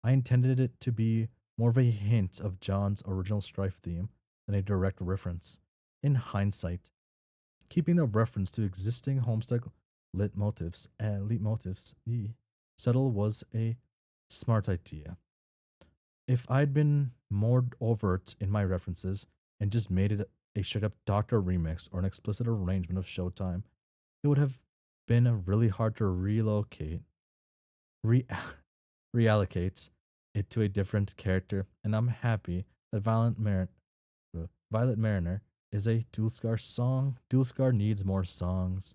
I intended it to be more of a hint of John's original Strife theme than a direct reference. In hindsight, keeping the reference to existing Homestuck leitmotifs subtle was a smart idea. If I'd been more overt in my references and just made it a straight up Doctor remix or an explicit arrangement of Showtime, it would have been really hard to re- reallocate it to a different character, and I'm happy that Violet Mariner is a Dulscar song. Dulscar needs more songs,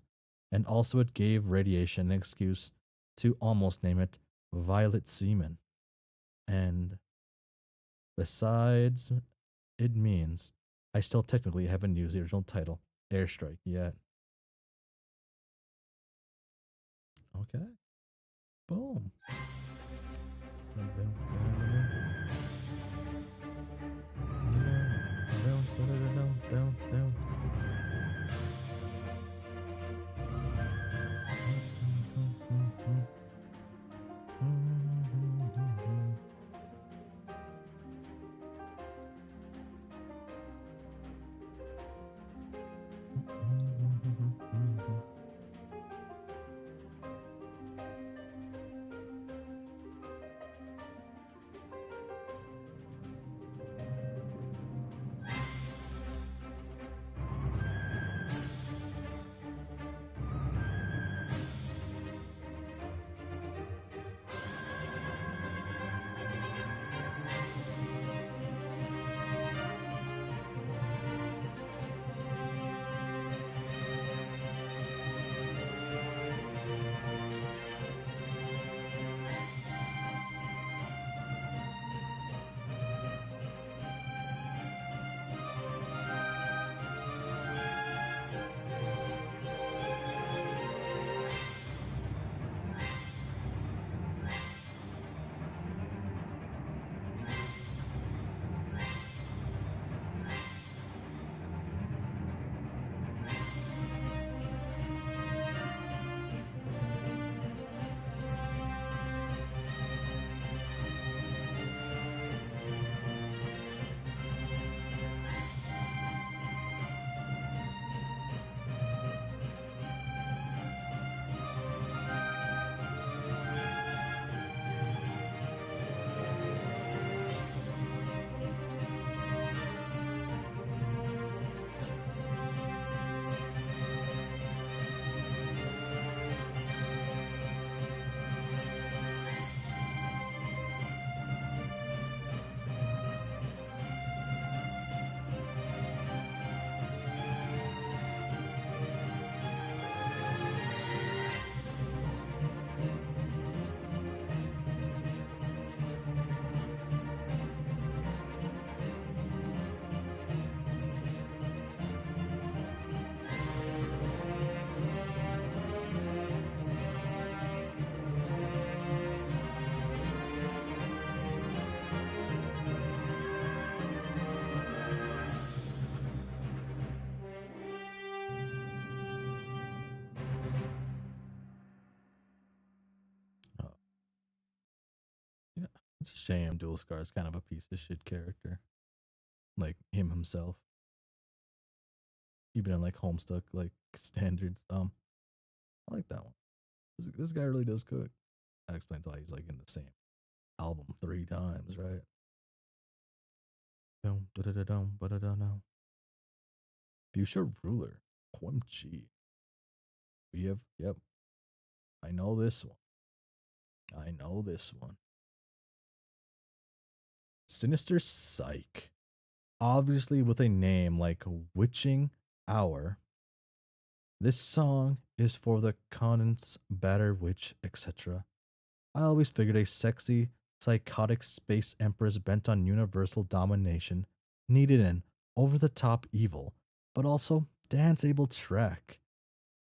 and also it gave Radiation an excuse to almost name it Violet Seaman. And besides, it means I still technically haven't used the original title, Airstrike, yet. Okay. Boom. Oh, yeah, it's a shame Dulscar is kind of a piece of shit character, like him himself. even in like Homestuck like standards. I like that one. This guy really does cook. That explains why he's like in the same album 3 times, right? Dum, da-da-da-dum, ba-da-da-dum. Future Ruler. OMG. We have, yep. I know this one. I know this one. Sinister Psych. Obviously, with a name like Witching Hour, this song is for the Conants, Battered Witch, etc. I always figured a sexy, psychotic space empress bent on universal domination needed an over the top evil, but also dance able track.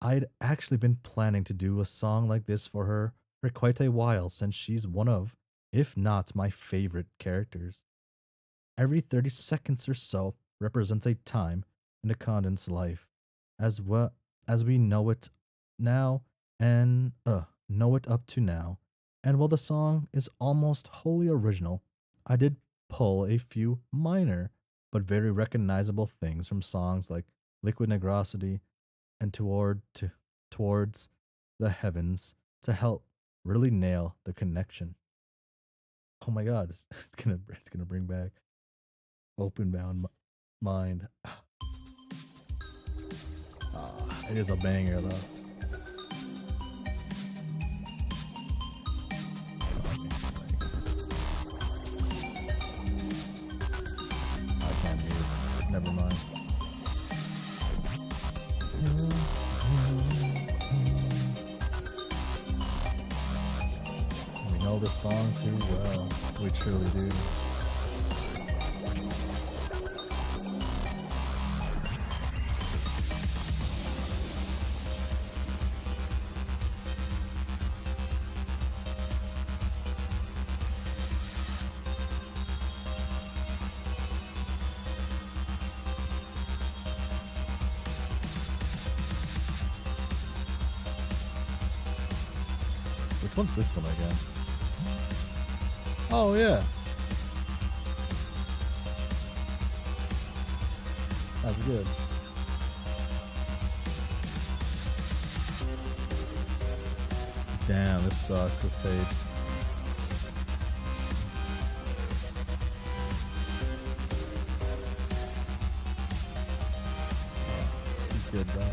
I'd actually been planning to do a song like this for her for quite a while since she's one of, if not my favorite characters. Every 30 seconds or so represents a time in the Condon's life, as well as we know it now and know it up to now. And while the song is almost wholly original, I did pull a few minor but very recognizable things from songs like Liquid Negrosity and Towards the Heavens to help really nail the connection. Oh my god, it's gonna bring back Open Bound Mind. It is a banger though. I can't mute. Never mind. We know this song too well. We truly do. Which one's this one again? Oh yeah. That's good. Damn, this sucks, this page. He's good though.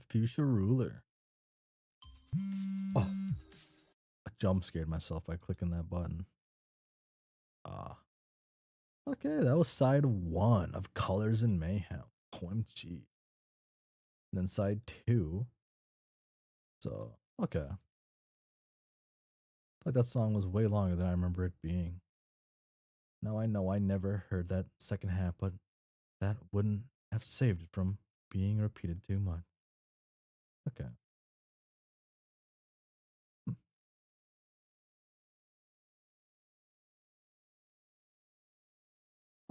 Fuchsia Ruler. Oh, I jump scared myself by clicking that button. Ah. Okay, that was side 1 of Colors and Mayhem. OMG. And then side 2. So, okay. Like that song was way longer than I remember it being. Now I know I never heard that second half, but that wouldn't have saved it from being repeated too much. Okay. Hmm.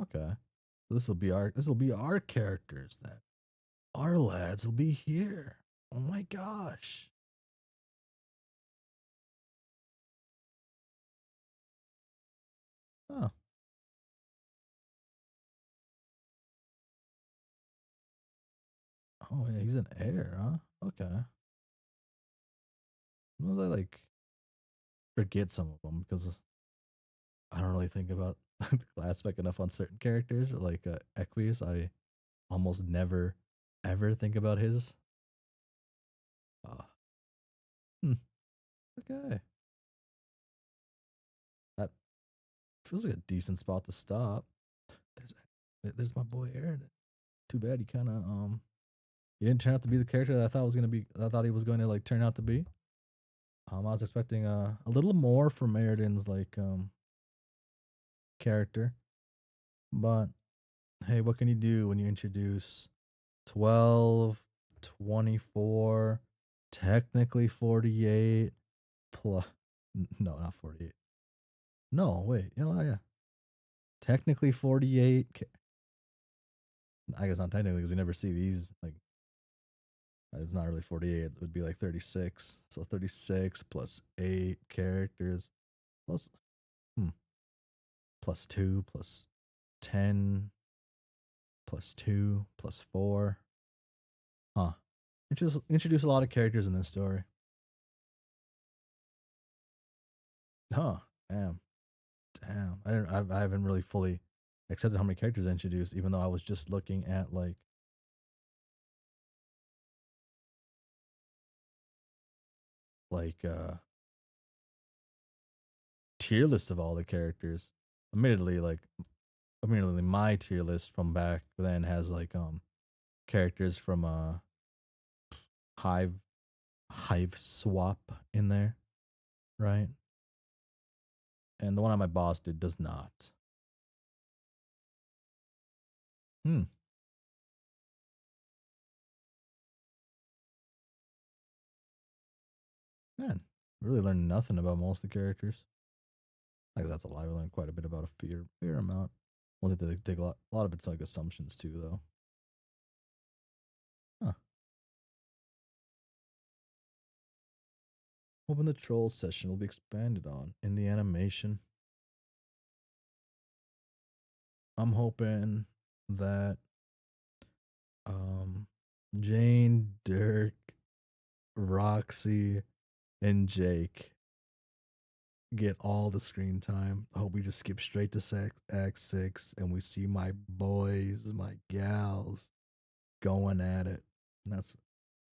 Okay. This will be our characters then. Our lads will be here. Oh my gosh. Oh. Oh yeah, he's an heir, huh? Okay. Well, I like forget some of them because I don't really think about the class spec enough on certain characters. Like Equies, I almost never ever think about his. Uh, hmm, okay, that feels like a decent spot to stop. There's there's my boy Aaron. Too bad he kind of he didn't turn out to be the character that I thought was gonna be. I thought he was going to like turn out to be. I was expecting a little more from Eridan's like character, but hey, what can you do when you introduce 12, 24, technically 48 plus? No, not 48. No, wait. You know, yeah. Technically 48. I guess not technically because we never see these. Like, it's not really 48. It would be like 36. So 36 plus 8 characters plus, hmm, plus 2 plus 10 plus 2 plus 4. Huh. Introduce a lot of characters in this story. Huh. Damn. Damn. I haven't really fully accepted how many characters I introduced, even though I was just looking at like tier list of all the characters. Admittedly, my tier list from back then has like characters from Hive Hive Swap in there, right? And the one on my boss did does not. Hmm. Man, really learned nothing about most of the characters. I guess that's a lie. We learned quite a bit about a fair amount. Only they take a lot of it's like assumptions too, though. Huh. Hoping the troll session will be expanded on in the animation. I'm hoping that um Jane, Dirk, Roxy, and Jake get all the screen time. I hope we just skip straight to Act 6 and we see my boys, my gals going at it. And that's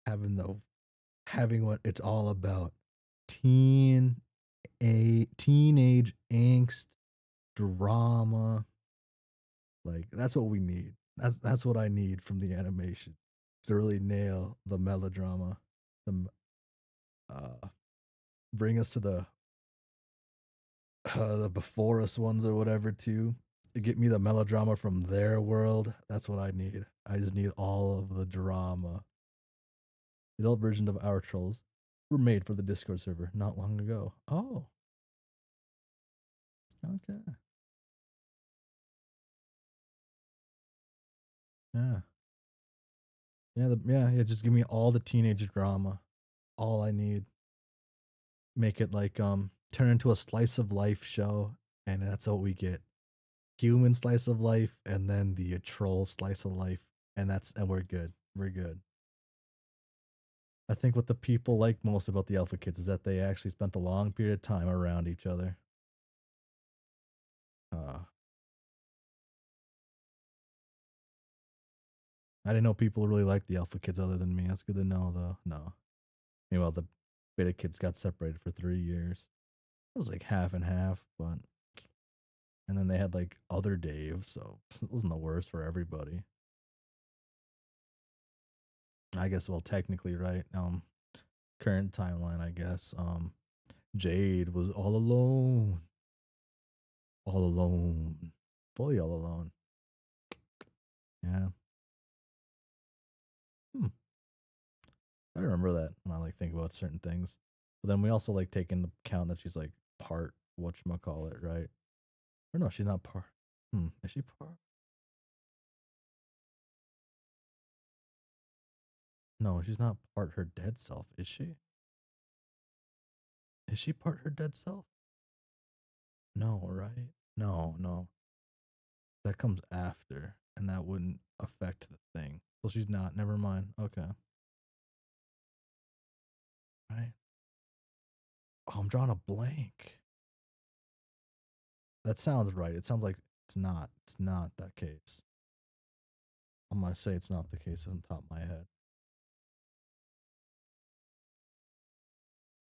having what it's all about. Teenage angst, drama. Like that's what we need. That's what I need from the animation to really nail the melodrama. The bring us to the before us ones or whatever too. To get me the melodrama from their world. That's what I need. I just need all of the drama. The old version of our trolls were made for the Discord server not long ago. Oh, okay. Yeah. Yeah. Just give me all the teenage drama. All I need. Make it like turn into a slice of life show, and that's what we get. Human slice of life, and then the troll slice of life, and we're good. We're good. I think what the people like most about the Alpha Kids is that they actually spent a long period of time around each other. Uh, I didn't know people really liked the alpha kids other than me. That's good to know, though. No. Meanwhile, the beta kids got separated for 3 years. It was like half and half, but and then they had like other Dave, so it wasn't the worst for everybody. I guess, well, technically, right? Current timeline, I guess. Jade was all alone, fully all alone. Yeah. Hmm. I remember that when I like think about certain things. But then we also like take into account that she's like part whatchamacallit, right? Or no, she's not part. Is she part? No, she's not part her dead self, is she? Is she part her dead self? No, right? No, no. That comes after, and that wouldn't affect the thing. So she's not. Never mind. Okay. Right. Oh, I'm drawing a blank. That sounds right. It sounds like it's not. It's not that case. I'm gonna say it's not the case on top of my head.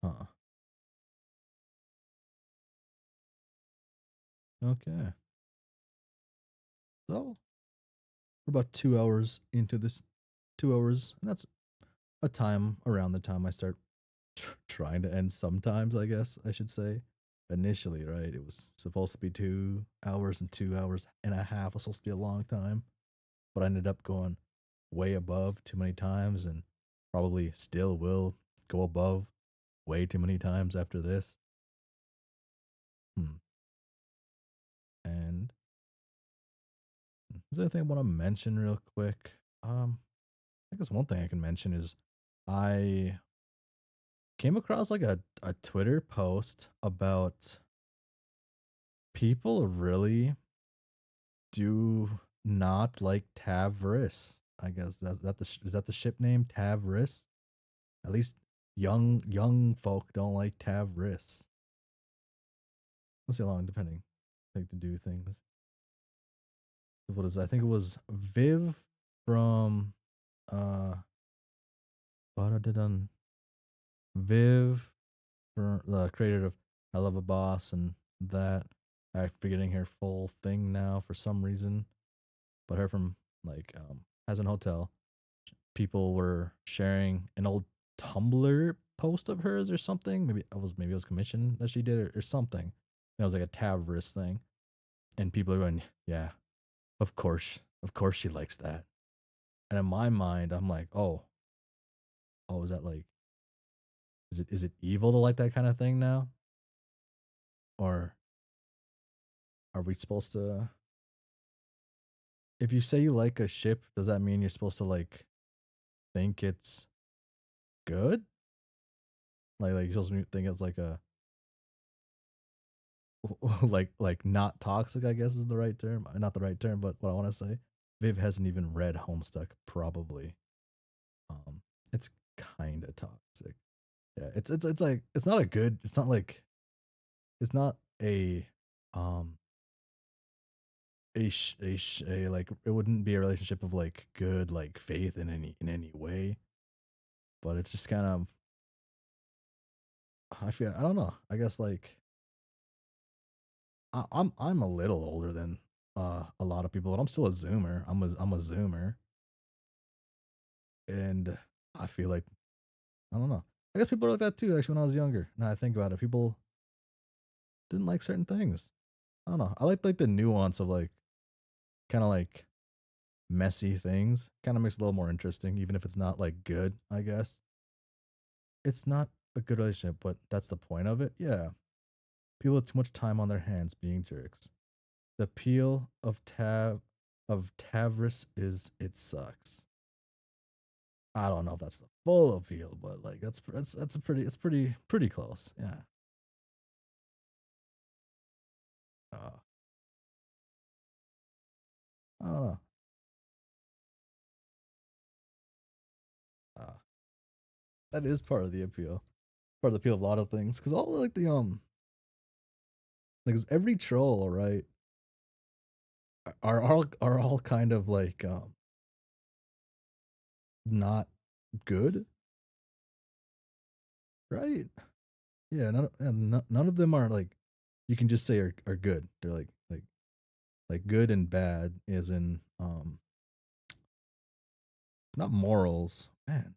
Huh. Okay. So we're about 2 hours into this. 2 hours, and that's a time around the time I start trying to end. Sometimes, I guess I should say. Initially, right? It was supposed to be 2 hours, and 2 hours and a half was supposed to be a long time, but I ended up going way above too many times, and probably still will go above way too many times after this. Hmm. And is there anything I want to mention real quick? I guess one thing I can mention is I came across like a Twitter post about people really do not like Tavris. I guess is that the ship name Tavris? At least young folk don't like Tavris. Let's see how long depending like to do things. What is it? I think it was Viv from uh Viv for the creator of I Love a Boss and that. I'm forgetting her full thing now for some reason. But her from like has an hotel. People were sharing an old Tumblr post of hers or something. Maybe it was commission that she did or something. And it was like a Tavris thing. And people are going, yeah, of course she likes that. And in my mind, I'm like, oh, is that like is it evil to like that kind of thing now? Or are we supposed to if you say you like a ship, does that mean you're supposed to like think it's good? Like you're supposed to think it's like a like not toxic, I guess is the right term. Not the right term, but what I want to say. Viv hasn't even read Homestuck, probably. Um, it's kind of toxic. Yeah, it's like it's not a good. It's not like it's not um a like it wouldn't be a relationship of like good like faith in any way. But it's just kind of I don't know. I guess like I'm a little older than a lot of people, but I'm still a Zoomer. I'm a Zoomer, and I feel like I don't know. I guess people are like that too. Actually, when I was younger, now I think about it, people didn't like certain things. I don't know. I like the nuance of like kind of like messy things. Kind of makes it a little more interesting, even if it's not like good. I guess it's not a good relationship, but that's the point of it. Yeah, people have too much time on their hands being jerks. The appeal of Tavris is it sucks. I don't know if that's the full appeal, but like that's a pretty it's pretty close. Yeah. Uh, I don't know. Uh, that is part of the appeal. Part of the appeal of a lot of things. Cause all like the like 'cause every troll, right, are all kind of like not good, right? Yeah, none of them are like you can just say are good. They're like good and bad is in not morals. Man,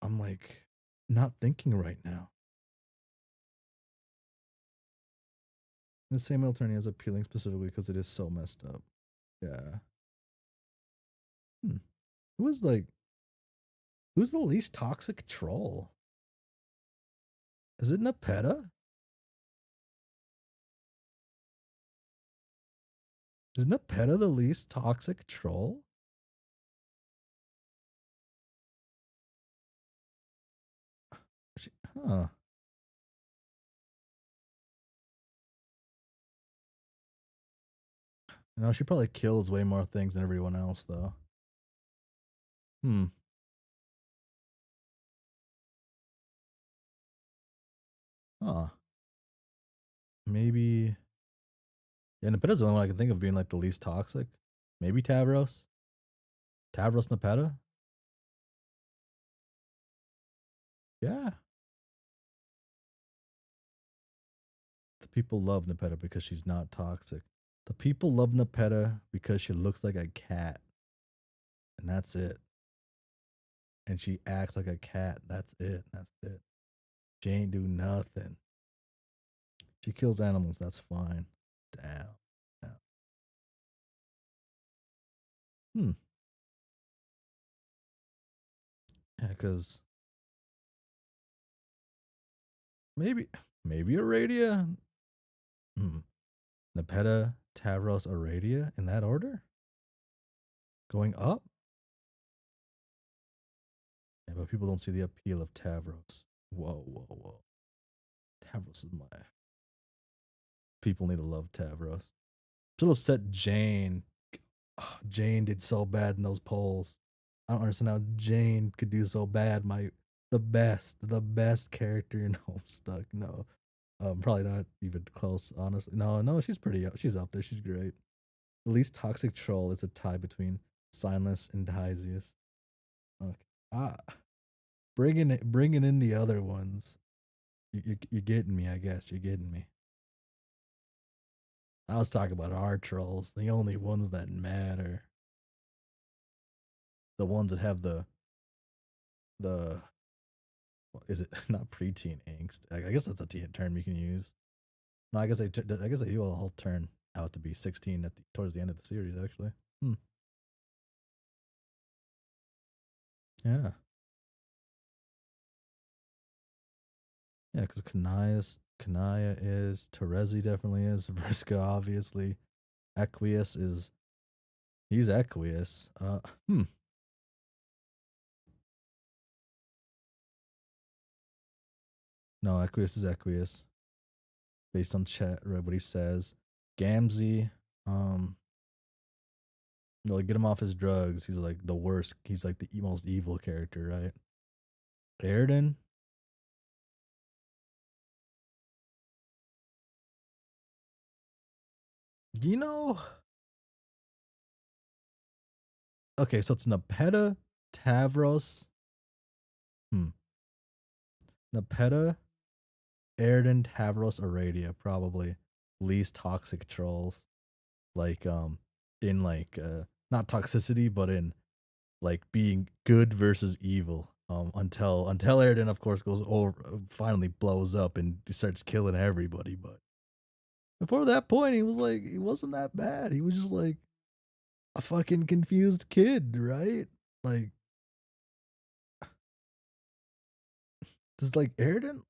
I'm like not thinking right now. The same alternative is appealing specifically because it is so messed up. Yeah. Hmm. Who is like who's the least toxic troll? Is it Nepeta? Is Nepeta the least toxic troll? Huh. No, she probably kills way more things than everyone else though. Hmm. Huh. Maybe. Yeah, Nepeta's the only one I can think of being like the least toxic. Maybe Tavros. Tavros Nepeta? Yeah. The people love Nepeta because she's not toxic. The people love Nepeta because she looks like a cat. And that's it. And she acts like a cat. That's it. That's it. She ain't do nothing. She kills animals. That's fine. Damn. Damn. Hmm. Yeah, because maybe Aradia. Hmm. Nepeta, Tavros, Aradia in that order? Going up? Yeah, but people don't see the appeal of Tavros. Whoa, whoa, whoa. Tavros is my. People need to love Tavros. Still upset Jane. Jane did so bad in those polls. I don't understand how Jane could do so bad. The best character in Homestuck. No, probably not even close. Honestly, no, she's pretty. She's up there. She's great. The least toxic troll is a tie between Silas and Dionysius. Okay, ah, bringing in the other ones. You're getting me. I guess you're getting me. I was talking about our trolls, the only ones that matter, the ones that have the is it not preteen angst? I guess that's a term you can use. No, I guess they do all turn out to be 16 towards the end of the series. Actually, hmm. Yeah, yeah, because Kanaya is, Terezi definitely is, Vriska obviously, Equius is he's Equius. Hmm. No, Equius is Equius based on chat, right? What he says. Gamzee, um, no, like get him off his drugs. He's like the worst. He's like the most evil character, right? Airden, you know, okay, so it's Nepeta, Tavros, hmm, Nepeta, Airden, Tavros, Aradia, probably least toxic trolls. Like in like not toxicity, but in like being good versus evil. Until Airden of course goes over, finally blows up and starts killing everybody. But before that point, he wasn't that bad. He was just like a fucking confused kid, right? Like, does like Airden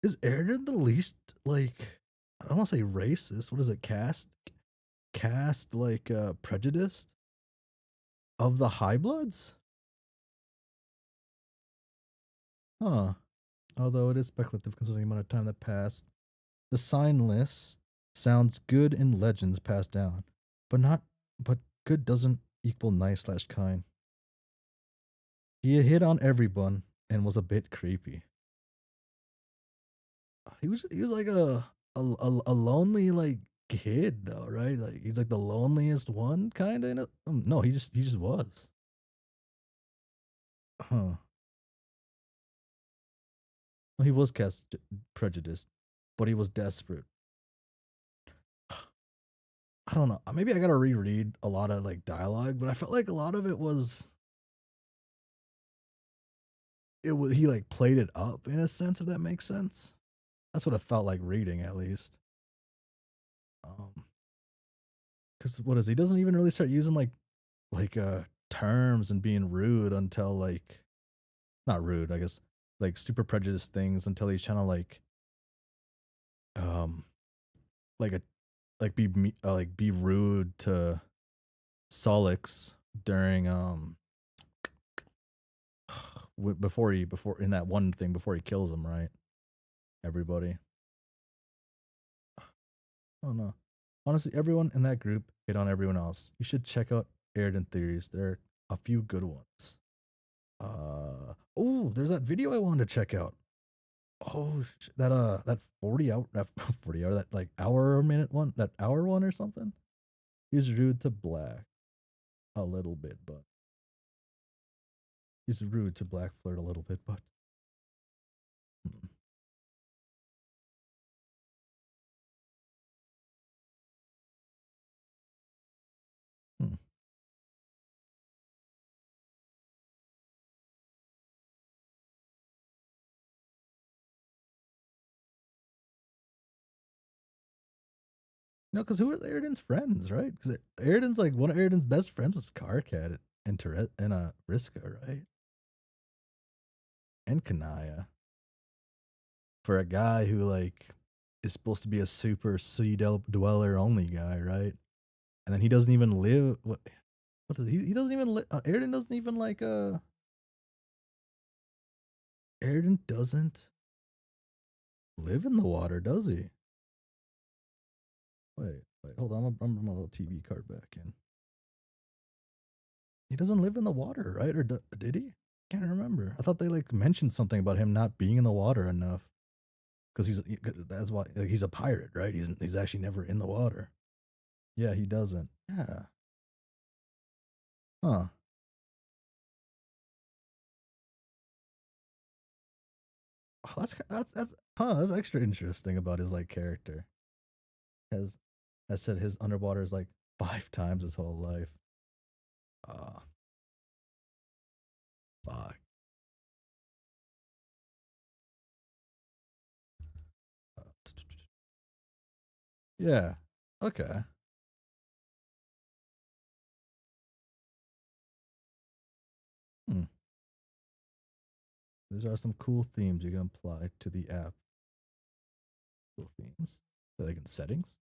is Airden the least like I don't want to say racist. What is it? Cast like prejudiced of the High Bloods? Huh. Although it is speculative considering the amount of time that passed. The signless sounds good in legends passed down, but not but good doesn't equal nice slash kind. He hit on everyone and was a bit creepy. He was like a lonely like kid though, right? Like he's like the loneliest one, kind of. No, he just was. Huh? Well, he was cast prejudiced, but he was desperate. I don't know. Maybe I gotta reread a lot of like dialogue, but I felt like a lot of it was he like played it up in a sense, if that makes sense. That's what it felt like reading, at least. Um, because what is he doesn't even really start using like terms and being rude until like not rude, I guess, like super prejudiced things until he's trying to um like a like be rude to Solix during before in that one thing before he kills him, right? Everybody. Oh no. Honestly, everyone in that group hit on everyone else. You should check out Airden Theories. There are a few good ones. Oh, there's that video I wanted to check out. Oh, that 40 hour that 40 hour that like hour or minute one, that hour one or something. He's rude to Black a little bit, but he's rude to Black Flirt a little bit, but hmm. Hmm. No, because who are Airden's friends, right? Because Airden's like one of Airden's best friends is Carcat and Riska, right? And Kanaya. For a guy who like is supposed to be a super sea dweller only guy, right? And then he doesn't even live. What is he doesn't even live. Airden doesn't even like Airden doesn't live in the water, does he? Wait, hold on. I'm my little TV card back in. He doesn't live in the water, right? Or did he? Can't remember. I thought they like mentioned something about him not being in the water enough because that's why like, he's a pirate, right? He's actually never in the water. Yeah, he doesn't. Yeah. Huh. Oh, that's extra interesting about his like character. Has has said his underwater is like 5 times his whole life. Ah, fuck. Yeah. Okay. Hmm. These are some cool themes you can apply to the app. Cool themes. Are they like in settings?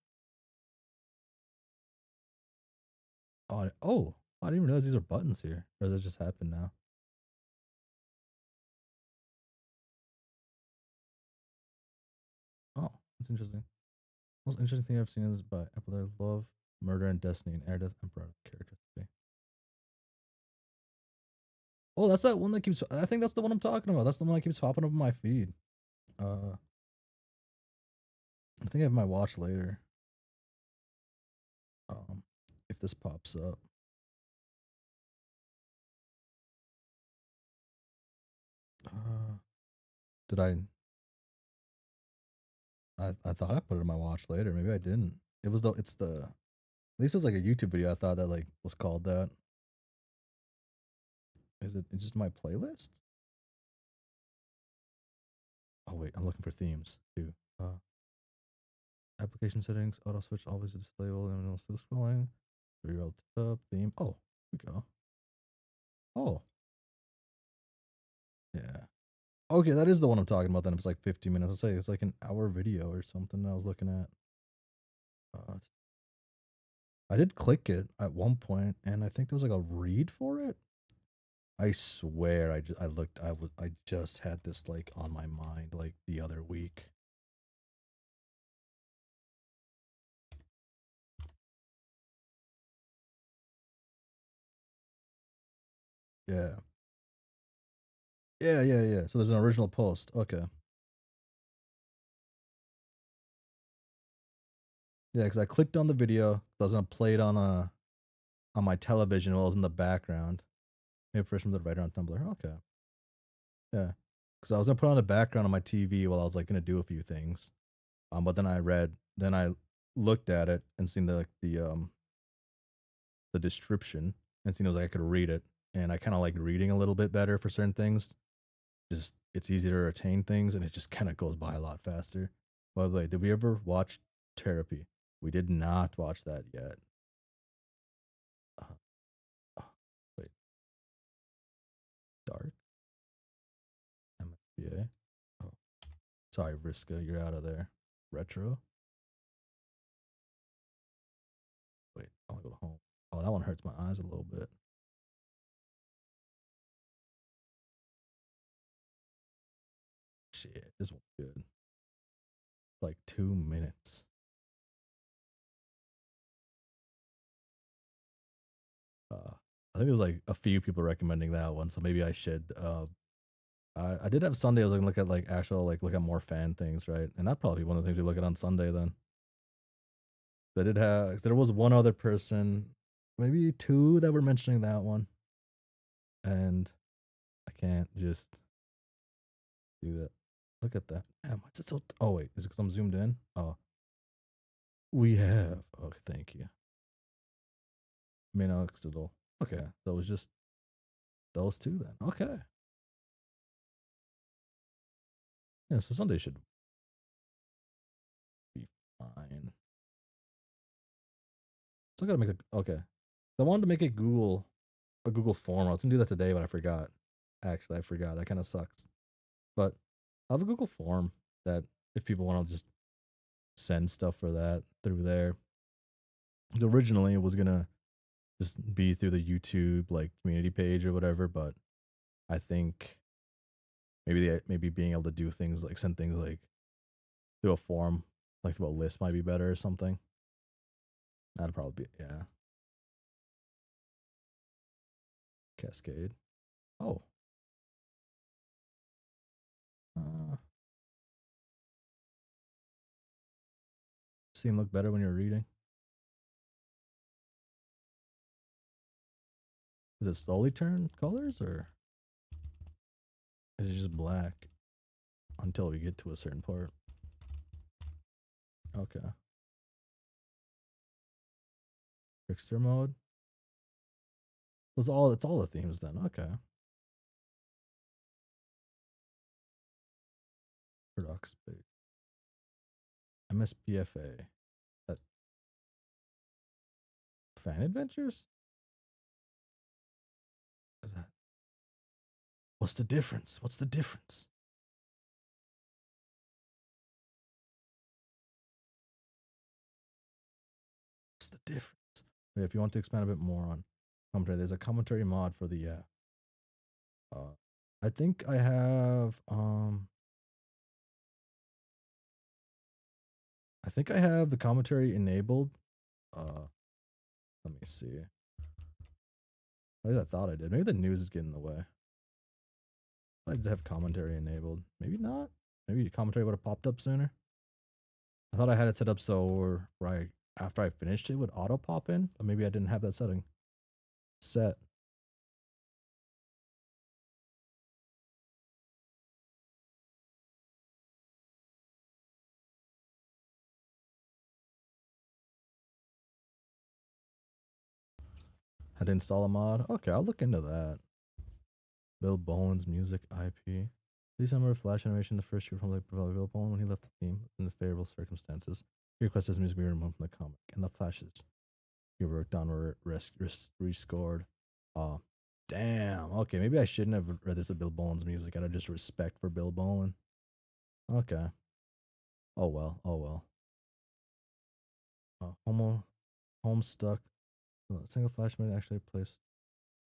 Oh, I didn't even realize these are buttons here. Or does it just happen now? Oh, that's interesting. Most interesting thing I've seen is by Apple Love, Murder and Destiny, and Air Death Emperor characters. Oh, that's that one that keeps. I think that's the one I'm talking about. That's the one that keeps popping up in my feed. Uh, I think I have my watch later. Um, if this pops up, uh, did I thought I put it in my watch later. Maybe I didn't. It was the. It's the. At least it was like a YouTube video. I thought that like was called that. Is it just my playlist? Oh wait, I'm looking for themes too. Application settings, auto switch always displayable, and still scrolling. 3-year-old tub theme. Oh, here we go. Oh, yeah. Okay, that is the one I'm talking about. Then it's like 15 minutes. Let's say it's like an hour video or something. I was looking at. I did click it at one point, and I think there was like a read for it. I swear, I looked. I just had this like on my mind like the other week. Yeah, yeah. So there's an original post. Okay. Yeah, because I clicked on the video. I was gonna play it on my television while it was in the background. Maybe from the writer on Tumblr. Okay. Yeah. Because I was gonna put on the background on my TV while I was like gonna do a few things. But then I looked at it and seen the description and seen it was like I could read it, and I kind of like reading a little bit better for certain things. Just it's easier to retain things, and it just kind of goes by a lot faster. By the way, did we ever watch Therapy? We did not watch that yet. Uh, uh, wait, Dark MFBA. Oh, sorry, Vriska, you're out of there. Retro. Wait, I want to go to home. Oh, that one hurts my eyes a little bit. Shit, this one's good. Like 2 minutes. I think there's like a few people recommending that one, so maybe I should. I did have Sunday. I was gonna look at like actual like look at more fan things, right? And that'd probably be one of the things we look at on Sunday then. They did have 'cause there was one other person, maybe two that were mentioning that one, and I can't just do that. Look at that. Damn, what's it so? Oh wait, is it because I'm zoomed in? Oh, we have. Okay, thank you. Minoxidil. Okay, so it was just those two then. Okay, yeah. So Sunday should be fine. Still gotta make a okay. I wanted to make a Google form. I was gonna do that today, but I forgot. Actually, I forgot. That kind of sucks. But I have a Google form that if people want to just send stuff for that through there. Originally, it was gonna just be through the YouTube like community page or whatever, but I think maybe being able to do things like send things like through a form, like through a list, might be better or something. That'd probably be yeah. Cascade. Oh, uh, seem look better when you're reading. Does it slowly turn colors or is it just black until we get to a certain part? Okay. Trickster mode. It's all the themes then. Okay. Product space. MSPFA. That fan adventures? What is that? What's the difference? What's the difference? What's the difference? If you want to expand a bit more on commentary, there's a commentary mod for the uh I think I have the commentary enabled. Uh let me see. At least I thought I did. Maybe the news is getting in the way. I did have commentary enabled. Maybe not. Maybe the commentary would have popped up sooner. I thought I had it set up so where after I finished it would auto pop in, but maybe I didn't have that setting set. Had to install a mod. Okay, I'll look into that. Bill Bowen's music IP. Please remember Flash animation the first year from like Bill Bowen when he left the team in the favorable circumstances. He requested his music be removed from the comic, and the flashes he worked on were rescored. Oh, damn. Okay, maybe I shouldn't have read this with Bill Bowen's music out of just respect for Bill Bowen. Okay. Oh well. Oh well. Homestuck. Single Flash made actually placed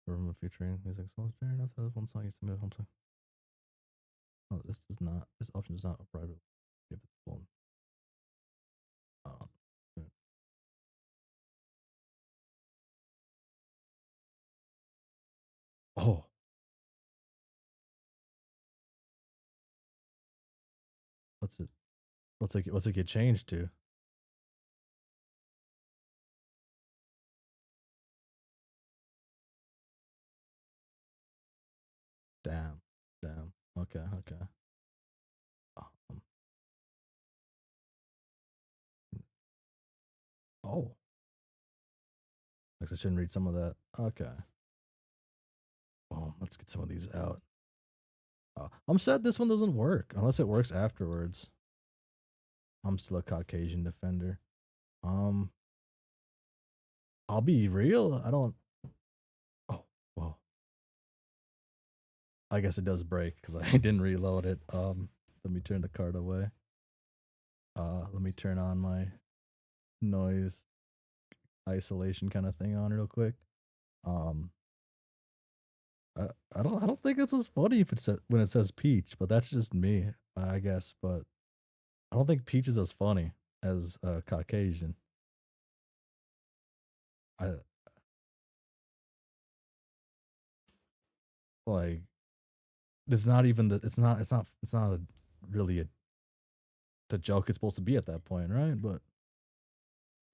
a room featuring music songs. That's one song you submitted Homestuck. Oh, this does not. This option does not apply to give the phone. Um, oh, what's it? What's it get changed to? Okay, okay. Um, oh, I guess I shouldn't read some of that. Okay. Well, let's get some of these out. I'm sad this one doesn't work unless it works afterwards. I'm still a Caucasian defender. Um, I'll be real. I don't. Oh, well, I guess it does break because I didn't reload it. Let me turn the card away. Let me turn on my noise isolation kind of thing on real quick. Um, I don't think it's as funny if it says when it says peach, but that's just me, I guess. But I don't think peach is as funny as Caucasian. I like it's not even the it's not a, really the joke it's supposed to be at that point, right? But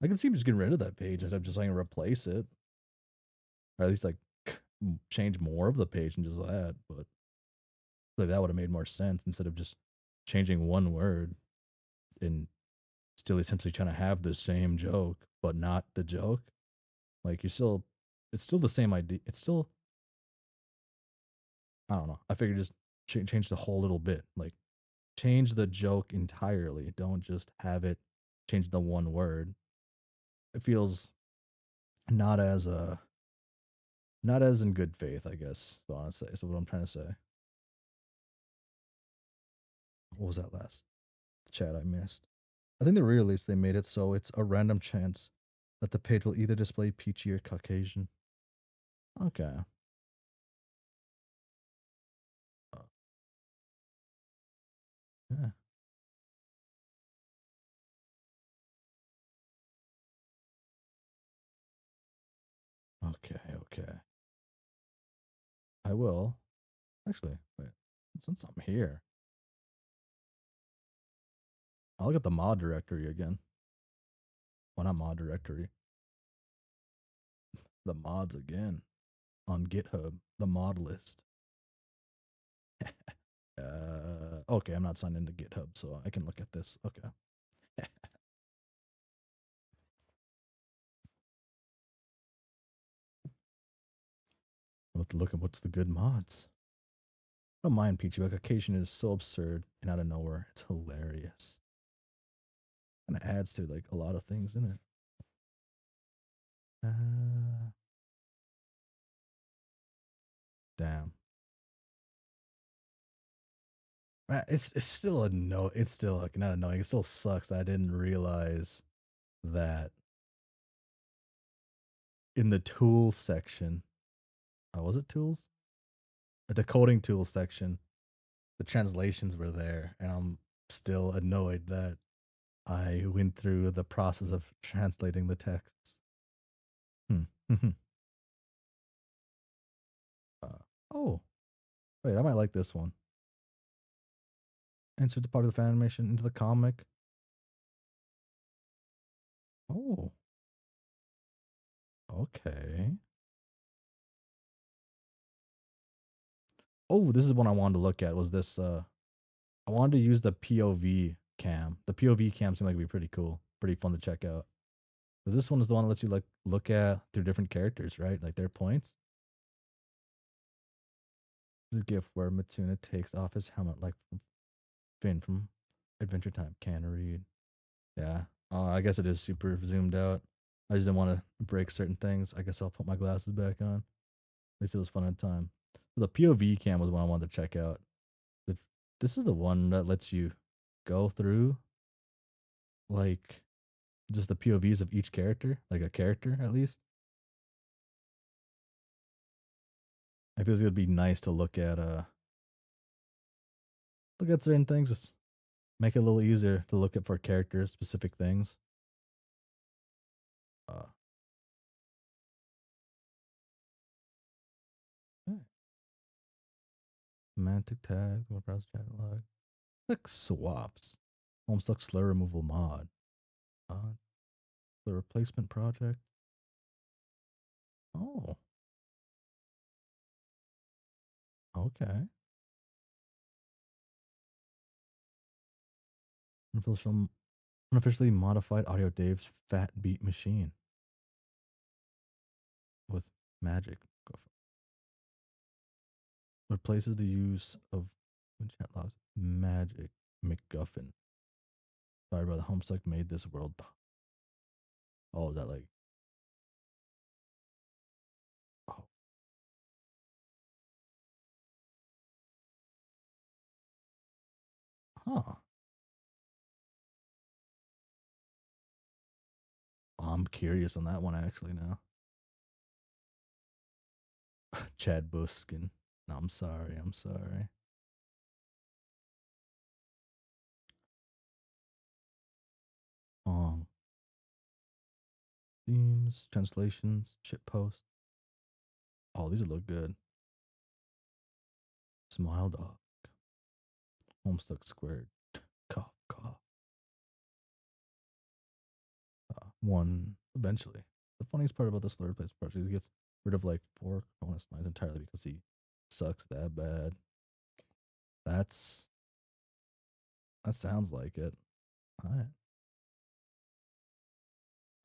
I can see him just getting rid of that page instead of just like replace it, or at least like change more of the page and just that. But like that would have made more sense instead of just changing one word and still essentially trying to have the same joke but not the joke. Like you still, it's still the same idea. It's still, I don't know. I figured just change the whole little bit. Like change the joke entirely. Don't just have it change the one word. It feels not as not as in good faith, I guess. So honestly, so what I'm trying to say. What was that last chat I missed? I think the re-release they made it so it's a random chance that the page will either display peachy or Caucasian. Okay. Uh, yeah. Okay. Okay. I will. Actually, wait. Since I'm here, I'll look at the mod directory again. Why not mod directory? The mods again on GitHub. The mod list. Okay, I'm not signed into GitHub, so I can look at this. Okay. Let's look at what's the good mods. I don't mind Peachy, but occasion is so absurd and out of nowhere. It's hilarious. And it adds to like a lot of things in it. Uh, damn. It's still a no. It's still like not annoying. It still sucks that I didn't realize that in the tools section. Was it tools? The coding tools section. The translations were there, and I'm still annoyed that I went through the process of translating the texts. Hmm. uh, oh, wait, I might like this one. Insert the part of the fan animation into the comic. Oh, okay. Oh, this is one I wanted to look at. Was this? I wanted to use the POV cam. The POV cam seemed like it'd be pretty cool, pretty fun to check out. Because this one is the one that lets you like look at through different characters, right? Like their points. This is a gift where Matsuna takes off his helmet like Finn from Adventure Time. Can read. Yeah. I guess it is super zoomed out. I just didn't want to break certain things. I guess I'll put my glasses back on. At least it was fun at the time. The POV cam was one I wanted to check out. If this is the one that lets you go through like just the POVs of each character, like a character at least. I feel like it'd be nice to look at certain things, just make it a little easier to look at for characters, specific things. Uh, yeah. Semantic tags, browser chat log. Click swaps. Homestuck slur removal mod. The replacement project. Oh, okay. Unofficial, unofficially modified audio Dave's Fat Beat Machine with magic. Replaces the use of chat logs. Magic McGuffin. Sorry, brother. Homestuck made this world. Oh, is that like? Oh, huh. I'm curious on that one actually now. Chad Buskin. No, I'm sorry. I'm sorry. Um, themes, translations, shit posts. Oh, these look good. Smile dog. Homestuck squared. Cough, cough. One eventually. The funniest part about this third place project is he gets rid of like 4 bonus lines entirely because he sucks that bad. That's that sounds like it. All right.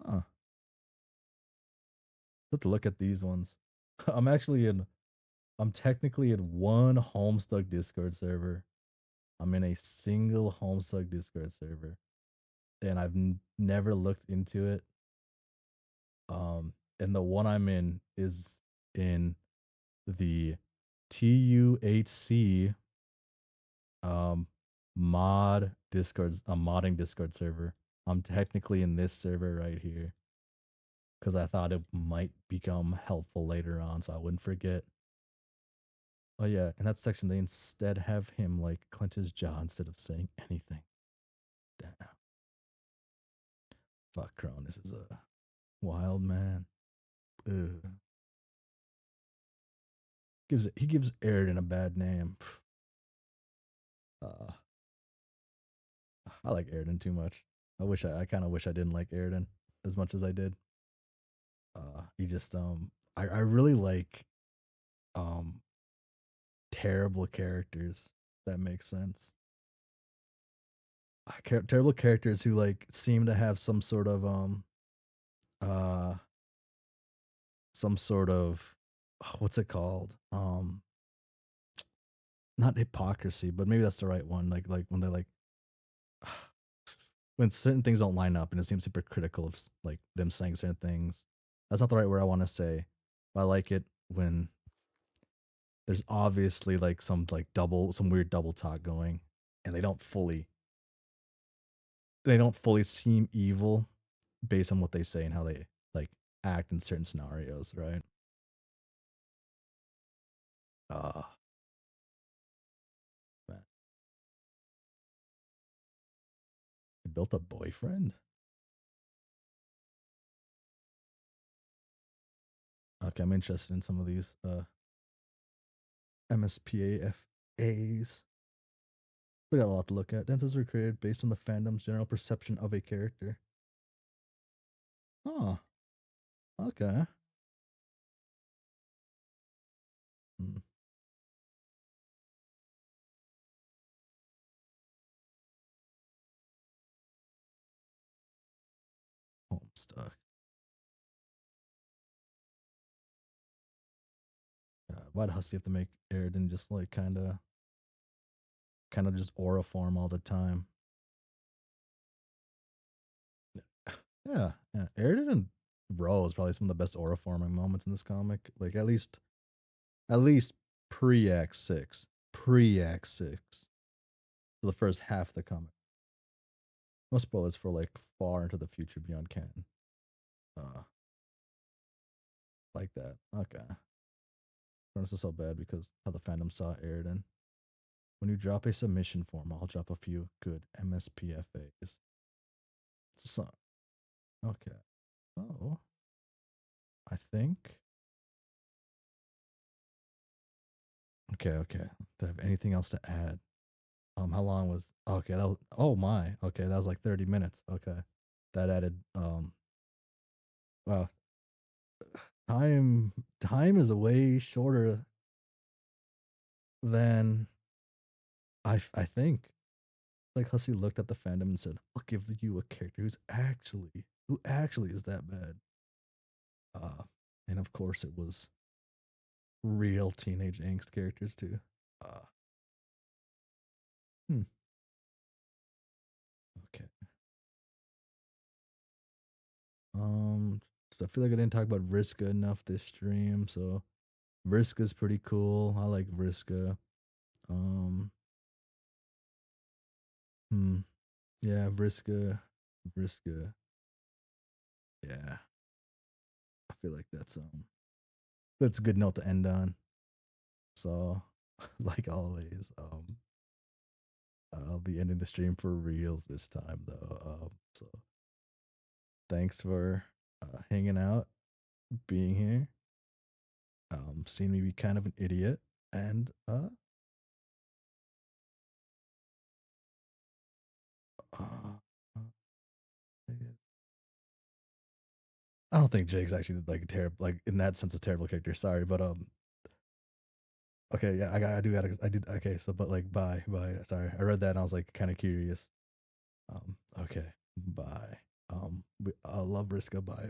Huh. Let's look at these ones. I'm actually in. I'm technically in one Homestuck Discord server. I'm in a single Homestuck Discord server, and I've never looked into it. And the one I'm in is in the TUHC um mod Discord's a modding Discord server. I'm technically in this server right here because I thought it might become helpful later on, so I wouldn't forget. Oh yeah, in that section they instead have him like clench his jaw instead of saying anything. Damn. Fuck Cronus is a wild man. Ugh. He gives Aridin a bad name. Uh, I like Aridin too much. I kind of wish I didn't like Aridin as much as I did. He just I really like um terrible characters. That makes sense. Terrible characters who like seem to have uh some sort of what's it called? Not hypocrisy, but maybe that's the right one. Like when they're like when certain things don't line up and it seems hypocritical of like them saying certain things. That's not the right word I want to say. But I like it when there's obviously like some weird double talk going, and they don't fully seem evil based on what they say and how they like act in certain scenarios, right? Uh Man, I built a boyfriend. Okay, I'm interested in some of these MSPAFAs. We got a lot to look at. Dances were created based on the fandom's general perception of a character. Oh, okay. Hmm. Homestuck. Why'd Hussie have to make Aridin just like kind of just aura form all the time? Yeah, yeah. Aridin and Ro is probably some of the best aura forming moments in this comic. Like at least pre Act 6. Pre Act 6. For the first half of the comic. No spoilers for like far into the future beyond canon. Uh like that. Okay. This is so bad because how the fandom saw Aridin. When you drop a submission form, I'll drop a few good MSPFAs. So okay. So I think okay. Do I have anything else to add? How long was okay, that was oh my. Okay, that was like 30 minutes. Okay. That added wow. Time is way shorter than I think. like Hussie looked at the fandom and said, "I'll give you a character who actually is that bad." Uh, and of course, it was real teenage angst characters too. Uh, hmm, okay. So I feel like I didn't talk about Vriska enough this stream. So Vriska's pretty cool. I like Vriska. Um, hmm, yeah, Vriska. Yeah, I feel like that's a good note to end on. So, like always, I'll be ending the stream for reals this time though. So thanks for hanging out, being here, seeing me be kind of an idiot, and uh, uh I don't think Jake's actually like a terrible, like in that sense, a terrible character. Sorry, but okay, yeah, I did, okay. So, but like, bye. Sorry, I read that and I was like kind of curious. Okay, bye. I love Riska. Bye.